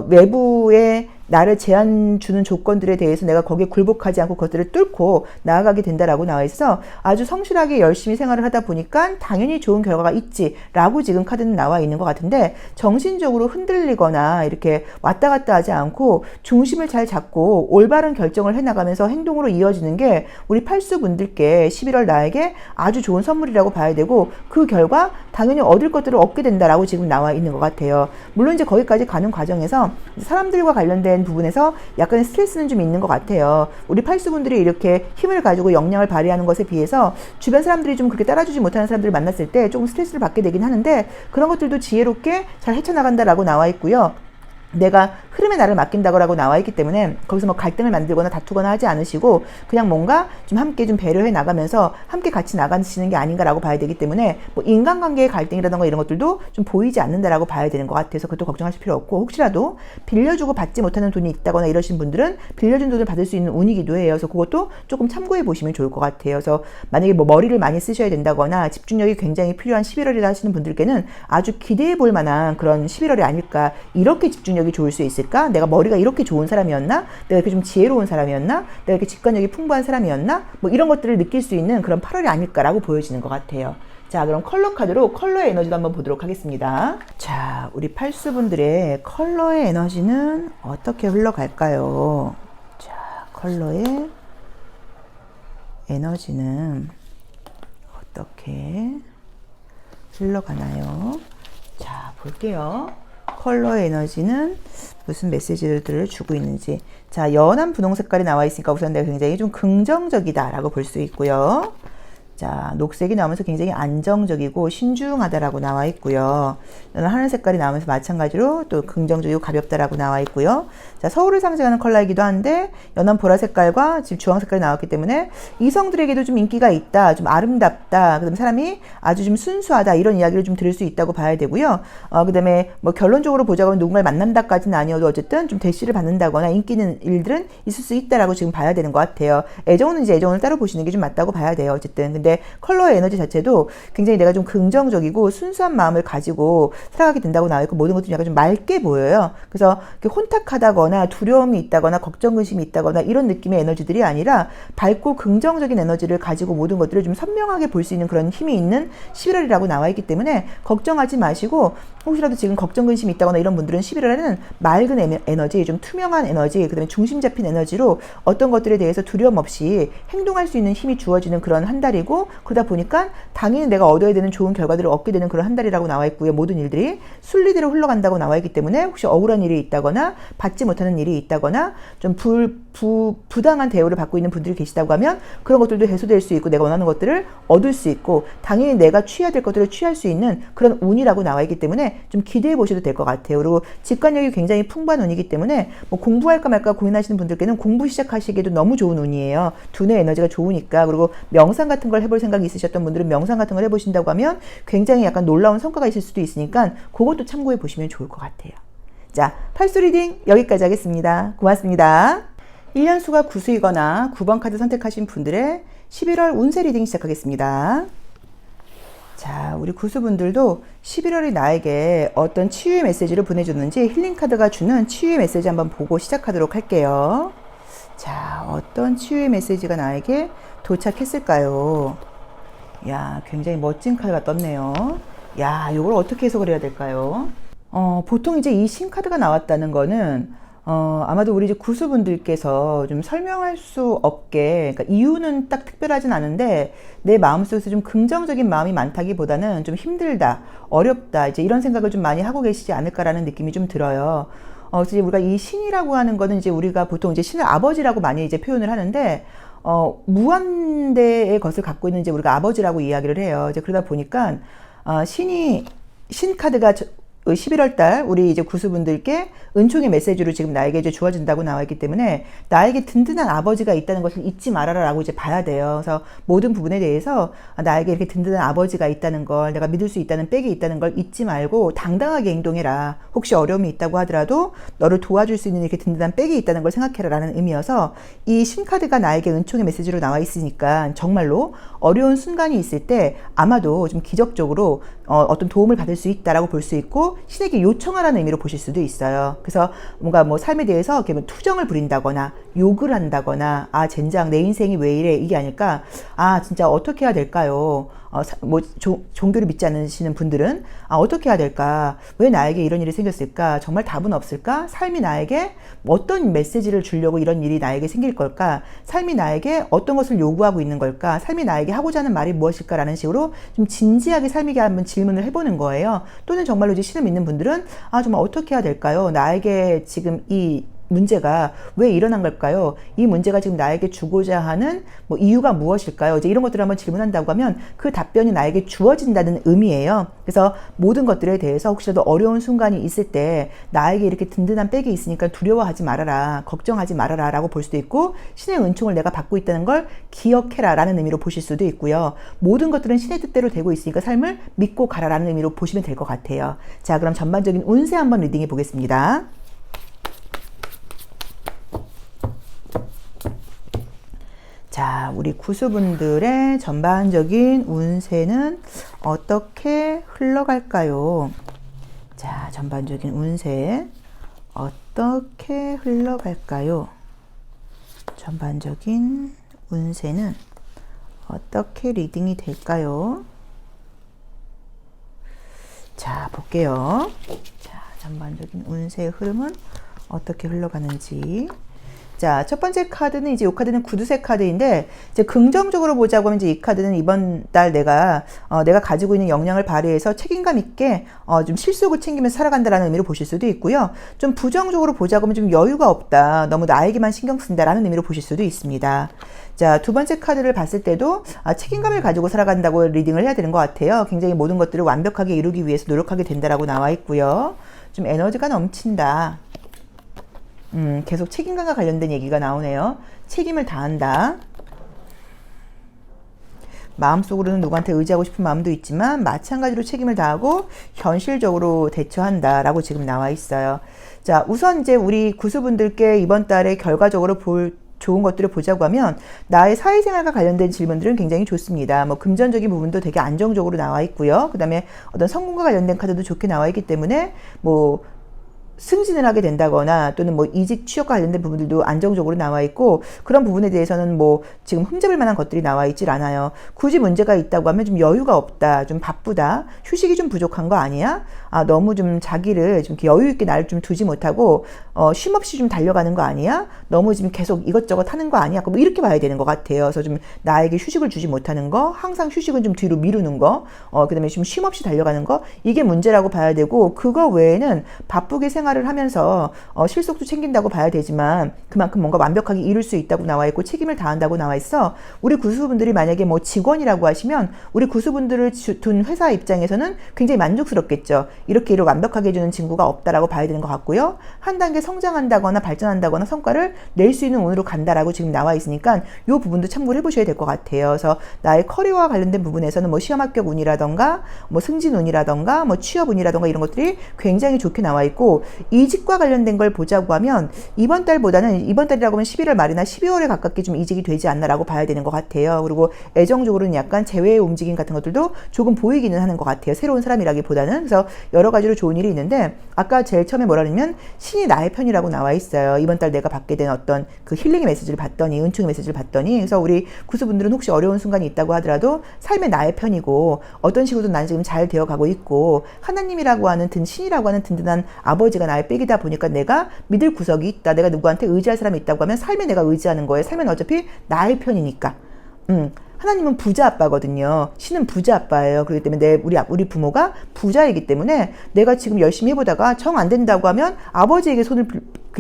외부의 나를 제한 주는 조건들에 대해서 내가 거기에 굴복하지 않고 그것들을 뚫고 나아가게 된다라고 나와 있어 아주 성실하게 열심히 생활을 하다 보니까 당연히 좋은 결과가 있지라고 지금 카드는 나와 있는 것 같은데 정신적으로 흔들리거나 이렇게 왔다 갔다 하지 않고 중심을 잘 잡고 올바른 결정을 해나가면서 행동으로 이어지는 게 우리 팔수분들께 11월 나에게 아주 좋은 선물이라고 봐야 되고 그 결과 당연히 얻을 것들을 얻게 된다라고 지금 나와 있는 것 같아요. 물론 이제 거기까지 가는 과정에서 사람들과 관련된 부분에서 약간의 스트레스는 좀 있는 것 같아요. 우리 팔수분들이 이렇게 힘을 가지고 역량을 발휘하는 것에 비해서 주변 사람들이 좀 그렇게 따라주지 못하는 사람들을 만났을 때 조금 스트레스를 받게 되긴 하는데 그런 것들도 지혜롭게 잘 헤쳐나간다라고 나와 있고요. 내가 흐름에 나를 맡긴다고 나와 있기 때문에 거기서 뭐 갈등을 만들거나 다투거나 하지 않으시고 그냥 뭔가 좀 함께 좀 배려해 나가면서 함께 같이 나가시는 게 아닌가라고 봐야 되기 때문에 뭐 인간관계의 갈등이라던가 이런 것들도 좀 보이지 않는다라고 봐야 되는 것 같아서 그것도 걱정하실 필요 없고 혹시라도 빌려주고 받지 못하는 돈이 있다거나 이러신 분들은 빌려준 돈을 받을 수 있는 운이기도 해요. 그래서 그것도 조금 참고해 보시면 좋을 것 같아요. 그래서 만약에 뭐 머리를 많이 쓰셔야 된다거나 집중력이 굉장히 필요한 11월이라 하시는 분들께는 아주 기대해 볼 만한 그런 11월이 아닐까. 이렇게 집중력이 좋을 수 있을까? 내가 머리가 이렇게 좋은 사람이었나? 내가 이렇게 좀 지혜로운 사람이었나? 내가 이렇게 직관력이 풍부한 사람이었나? 뭐 이런 것들을 느낄 수 있는 그런 8월이 아닐까라고 보여지는 것 같아요. 자, 그럼 컬러 카드로 컬러의 에너지도 한번 보도록 하겠습니다. 자, 우리 팔수분들의 컬러의 에너지는 어떻게 흘러갈까요? 자, 컬러의 에너지는 어떻게 흘러가나요? 자, 볼게요. 컬러의 에너지는 무슨 메시지들을 주고 있는지. 자, 연한 분홍 색깔이 나와 있으니까 우선 내가 굉장히 좀 긍정적이다라고 볼 수 있고요. 자, 녹색이 나오면서 굉장히 안정적이고 신중하다라고 나와 있고요. 하늘 색깔이 나오면서 마찬가지로 또 긍정적이고 가볍다라고 나와 있고요. 자, 서울을 상징하는 컬러이기도 한데 연한 보라 색깔과 지금 주황 색깔이 나왔기 때문에 이성들에게도 좀 인기가 있다, 좀 아름답다, 그다음에 사람이 아주 좀 순수하다 이런 이야기를 좀 들을 수 있다고 봐야 되고요. 그다음에 뭐 결론적으로 보자고 하면 누군가를 만난다까지는 아니어도 어쨌든 좀 대시를 받는다거나 인기 있는 일들은 있을 수 있다라고 지금 봐야 되는 것 같아요. 애정은 이제 애정을 따로 보시는 게 좀 맞다고 봐야 돼요. 어쨌든 근데 컬러의 에너지 자체도 굉장히 내가 좀 긍정적이고 순수한 마음을 가지고 살아가게 된다고 나와 있고 모든 것들이 약간 좀 맑게 보여요. 그래서 혼탁하다거나 두려움이 있다거나 걱정 근심이 있다거나 이런 느낌의 에너지들이 아니라 밝고 긍정적인 에너지를 가지고 모든 것들을 좀 선명하게 볼 수 있는 그런 힘이 있는 11월이라고 나와 있기 때문에 걱정하지 마시고 혹시라도 지금 걱정 근심이 있다거나 이런 분들은 11월에는 맑은 에너지, 좀 투명한 에너지, 그다음에 중심 잡힌 에너지로 어떤 것들에 대해서 두려움 없이 행동할 수 있는 힘이 주어지는 그런 한 달이고 그러다 보니까 당연히 내가 얻어야 되는 좋은 결과들을 얻게 되는 그런 한 달이라고 나와 있고요. 모든 일들이 순리대로 흘러간다고 나와 있기 때문에 혹시 억울한 일이 있다거나 받지 못하는 일이 있다거나 좀 부당한 대우를 받고 있는 분들이 계시다고 하면 그런 것들도 해소될 수 있고 내가 원하는 것들을 얻을 수 있고 당연히 내가 취해야 될 것들을 취할 수 있는 그런 운이라고 나와 있기 때문에 좀 기대해 보셔도 될 것 같아요. 그리고 직관력이 굉장히 풍부한 운이기 때문에 뭐 공부할까 말까 고민하시는 분들께는 공부 시작하시기에도 너무 좋은 운이에요. 두뇌 에너지가 좋으니까. 그리고 명상 같은 걸 해볼 생각이 있으셨던 분들은 명상 같은 걸 해보신다고 하면 굉장히 약간 놀라운 성과가 있을 수도 있으니까 그것도 참고해 보시면 좋을 것 같아요. 자, 팔수 리딩 여기까지 하겠습니다. 고맙습니다. 1년 수가 구수이거나 9번 카드 선택하신 분들의 11월 운세 리딩 시작하겠습니다. 자, 우리 구수분들도 11월이 나에게 어떤 치유의 메시지를 보내줬는지 힐링 카드가 주는 치유의 메시지 한번 보고 시작하도록 할게요. 자, 어떤 치유의 메시지가 나에게 도착했을까요? 야, 굉장히 멋진 카드가 떴네요. 야, 이걸 어떻게 해석을 해야 될까요? 보통 이제 이 신카드가 나왔다는 거는 아마도 우리 이제 구수분들께서 좀 설명할 수 없게, 그러니까 이유는 딱 특별하진 않은데 내 마음속에서 좀 긍정적인 마음이 많다기보다는 좀 힘들다, 어렵다, 이제 이런 생각을 좀 많이 하고 계시지 않을까라는 느낌이 좀 들어요. 그래서 우리가 이 신이라고 하는 거는 이제 우리가 보통 이제 신을 아버지라고 많이 이제 표현을 하는데, 무한대의 것을 갖고 있는 이제 우리가 아버지라고 이야기를 해요. 이제 그러다 보니까 신 카드가 11월 달 우리 이제 구수분들께 은총의 메시지로 지금 나에게 이제 주어진다고 나와 있기 때문에 나에게 든든한 아버지가 있다는 것을 잊지 말아라라고 이제 봐야 돼요. 그래서 모든 부분에 대해서 나에게 이렇게 든든한 아버지가 있다는 걸, 내가 믿을 수 있다는 백이 있다는 걸 잊지 말고 당당하게 행동해라. 혹시 어려움이 있다고 하더라도 너를 도와줄 수 있는 이렇게 든든한 백이 있다는 걸 생각해라 라는 의미여서 이 신카드가 나에게 은총의 메시지로 나와 있으니까 정말로 어려운 순간이 있을 때 아마도 좀 기적적으로 어떤 도움을 받을 수 있다라고 볼 수 있고 신에게 요청하라는 의미로 보실 수도 있어요. 그래서 뭔가 뭐 삶에 대해서 이렇게 뭐 투정을 부린다거나 욕을 한다거나 젠장 내 인생이 왜 이래 이게 아닐까 진짜 어떻게 해야 될까요? 종교를 믿지 않으시는 분들은 어떻게 해야 될까? 왜 나에게 이런 일이 생겼을까? 정말 답은 없을까? 삶이 나에게 어떤 메시지를 주려고 이런 일이 나에게 생길 걸까? 삶이 나에게 어떤 것을 요구하고 있는 걸까? 삶이 나에게 하고자 하는 말이 무엇일까라는 식으로 좀 진지하게 삶에게 한번 질문을 해보는 거예요. 또는 정말로 이제 신을 믿는 분들은 정말 어떻게 해야 될까요? 나에게 지금 이 문제가 왜 일어난 걸까요? 이 문제가 지금 나에게 주고자 하는 뭐 이유가 무엇일까요? 이제 이런 것들을 한번 질문한다고 하면 그 답변이 나에게 주어진다는 의미예요. 그래서 모든 것들에 대해서 혹시라도 어려운 순간이 있을 때 나에게 이렇게 든든한 백이 있으니까 두려워하지 말아라, 걱정하지 말아라 라고 볼 수도 있고 신의 은총을 내가 받고 있다는 걸 기억해라 라는 의미로 보실 수도 있고요. 모든 것들은 신의 뜻대로 되고 있으니까 삶을 믿고 가라 라는 의미로 보시면 될 것 같아요. 자, 그럼 전반적인 운세 한번 리딩해 보겠습니다. 자, 우리 구수분들의 전반적인 운세는 어떻게 흘러갈까요? 자, 전반적인 운세 어떻게 흘러갈까요? 전반적인 운세는 어떻게 리딩이 될까요? 자, 볼게요. 자, 전반적인 운세의 흐름은 어떻게 흘러가는지. 자, 첫 번째 카드는 이제 이 카드는 구두쇠 카드인데 이제 긍정적으로 보자고 하면 이제 이 카드는 이번 달 내가 가지고 있는 역량을 발휘해서 책임감 있게 좀 실속을 챙기면서 살아간다라는 의미로 보실 수도 있고요. 좀 부정적으로 보자고 하면 좀 여유가 없다. 너무 나에게만 신경 쓴다라는 의미로 보실 수도 있습니다. 자, 두 번째 카드를 봤을 때도 책임감을 가지고 살아간다고 리딩을 해야 되는 것 같아요. 굉장히 모든 것들을 완벽하게 이루기 위해서 노력하게 된다라고 나와 있고요. 좀 에너지가 넘친다. 계속 책임감과 관련된 얘기가 나오네요. 책임을 다한다. 마음속으로는 누구한테 의지하고 싶은 마음도 있지만 마찬가지로 책임을 다하고 현실적으로 대처한다 라고 지금 나와 있어요. 자, 우선 이제 우리 구수분들께 이번 달에 결과적으로 좋은 것들을 보자고 하면 나의 사회생활과 관련된 질문들은 굉장히 좋습니다. 뭐 금전적인 부분도 되게 안정적으로 나와 있고요. 그 다음에 어떤 성공과 관련된 카드도 좋게 나와 있기 때문에 뭐 승진을 하게 된다거나 또는 뭐 이직 취업과 관련된 부분들도 안정적으로 나와 있고 그런 부분에 대해서는 뭐 지금 흠잡을 만한 것들이 나와 있질 않아요. 굳이 문제가 있다고 하면 좀 여유가 없다, 좀 바쁘다, 휴식이 좀 부족한 거 아니야? 너무 좀 자기를 좀 여유 있게 날 좀 두지 못하고 쉼 없이 좀 달려가는 거 아니야? 너무 지금 계속 이것저것 하는 거 아니야? 뭐 이렇게 봐야 되는 것 같아요. 그래서 좀 나에게 휴식을 주지 못하는 거, 항상 휴식은 좀 뒤로 미루는 거, 그다음에 좀 쉼 없이 달려가는 거 이게 문제라고 봐야 되고 그거 외에는 바쁘게 생활을 하면서 실속도 챙긴다고 봐야 되지만 그만큼 뭔가 완벽하게 이룰 수 있다고 나와 있고 책임을 다한다고 나와 있어. 우리 구수분들이 만약에 뭐 직원이라고 하시면 우리 구수분들을 둔 회사 입장에서는 굉장히 만족스럽겠죠. 이렇게 일을 완벽하게 해주는 친구가 없다라고 봐야 되는 것 같고요. 한 단계 성장한다거나 발전한다거나 성과를 낼 수 있는 운으로 간다라고 지금 나와 있으니까 이 부분도 참고를 해보셔야 될 것 같아요. 그래서 나의 커리어와 관련된 부분에서는 뭐 시험 합격 운이라던가 뭐 승진 운이라던가 뭐 취업 운이라던가 이런 것들이 굉장히 좋게 나와 있고 이직과 관련된 걸 보자고 하면 이번 달보다는 이번 달이라고 하면 11월 말이나 12월에 가깝게 좀 이직이 되지 않나라고 봐야 되는 것 같아요. 그리고 애정적으로는 약간 재회의 움직임 같은 것들도 조금 보이기는 하는 것 같아요. 새로운 사람이라기보다는. 그래서 여러 가지로 좋은 일이 있는데 아까 제일 처음에 뭐라냐면 신이 나의 편이라고 나와 있어요. 이번 달 내가 받게 된 어떤 그 힐링의 메시지를 받더니 은총의 메시지를 받더니 그래서 우리 구수분들은 혹시 어려운 순간이 있다고 하더라도 삶의 나의 편이고 어떤 식으로든 난 지금 잘 되어가고 있고 하나님이라고 하는 신이라고 하는 든든한 아버지가 나의 백이다 보니까 내가 믿을 구석이 있다. 내가 누구한테 의지할 사람이 있다고 하면 삶에 내가 의지하는 거예요. 삶은 어차피 나의 편이니까. 하나님은 부자 아빠거든요. 신은 부자 아빠예요. 그렇기 때문에 우리 부모가 부자이기 때문에 내가 지금 열심히 해보다가 정 안 된다고 하면 아버지에게 손을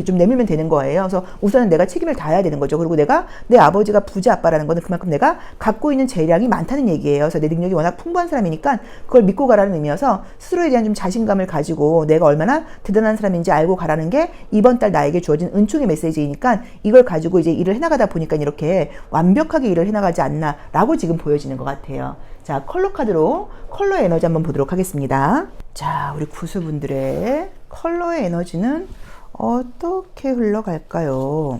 좀 내밀면 되는 거예요. 그래서 우선은 내가 책임을 다해야 되는 거죠. 그리고 내가 내 아버지가 부자 아빠라는 거는 그만큼 내가 갖고 있는 재량이 많다는 얘기예요. 그래서 내 능력이 워낙 풍부한 사람이니까 그걸 믿고 가라는 의미여서 스스로에 대한 좀 자신감을 가지고 내가 얼마나 대단한 사람인지 알고 가라는 게 이번 달 나에게 주어진 은총의 메시지이니까 이걸 가지고 이제 일을 해나가다 보니까 이렇게 완벽하게 일을 해나가지 않나라고 지금 보여지는 것 같아요. 자, 컬러 카드로 컬러의 에너지 한번 보도록 하겠습니다. 자, 우리 구수분들의 컬러의 에너지는 어떻게 흘러갈까요?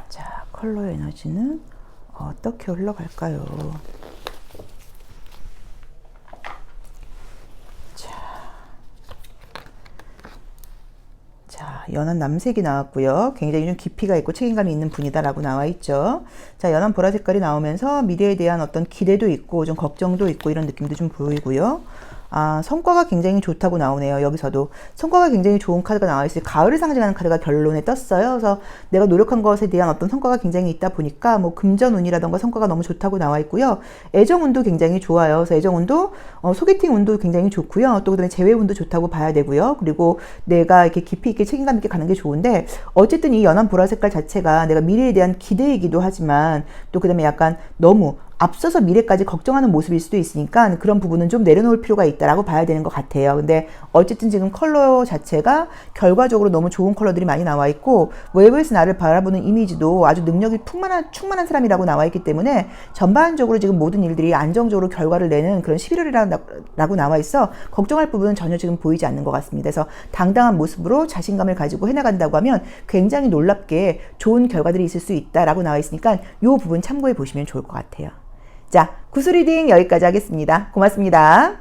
자, 컬러의 에너지는 어떻게 흘러갈까요? 자, 연한 남색이 나왔고요. 굉장히 좀 깊이가 있고 책임감이 있는 분이다라고 나와 있죠. 자, 연한 보라 색깔이 나오면서 미래에 대한 어떤 기대도 있고 좀 걱정도 있고 이런 느낌도 좀 보이고요. 아, 성과가 굉장히 좋다고 나오네요. 여기서도 성과가 굉장히 좋은 카드가 나와 있어요. 가을을 상징하는 카드가 결론에 떴어요. 그래서 내가 노력한 것에 대한 어떤 성과가 굉장히 있다 보니까 뭐 금전운이라던가 성과가 너무 좋다고 나와 있고요. 애정운도 굉장히 좋아요. 그래서 애정운도 소개팅 운도 굉장히 좋고요. 또 그다음에 재회운도 좋다고 봐야 되고요. 그리고 내가 이렇게 깊이 있게 책임감 있게 가는 게 좋은데 어쨌든 이 연한 보라 색깔 자체가 내가 미래에 대한 기대이기도 하지만 또 그다음에 약간 너무 앞서서 미래까지 걱정하는 모습일 수도 있으니까 그런 부분은 좀 내려놓을 필요가 있다라고 봐야 되는 것 같아요. 근데 어쨌든 지금 컬러 자체가 결과적으로 너무 좋은 컬러들이 많이 나와 있고 외부에서 나를 바라보는 이미지도 아주 능력이 충만한 사람이라고 나와 있기 때문에 전반적으로 지금 모든 일들이 안정적으로 결과를 내는 그런 11월이라고 나와 있어 걱정할 부분은 전혀 지금 보이지 않는 것 같습니다. 그래서 당당한 모습으로 자신감을 가지고 해나간다고 하면 굉장히 놀랍게 좋은 결과들이 있을 수 있다라고 나와 있으니까 이 부분 참고해 보시면 좋을 것 같아요. 자, 구슬 리딩 여기까지 하겠습니다. 고맙습니다.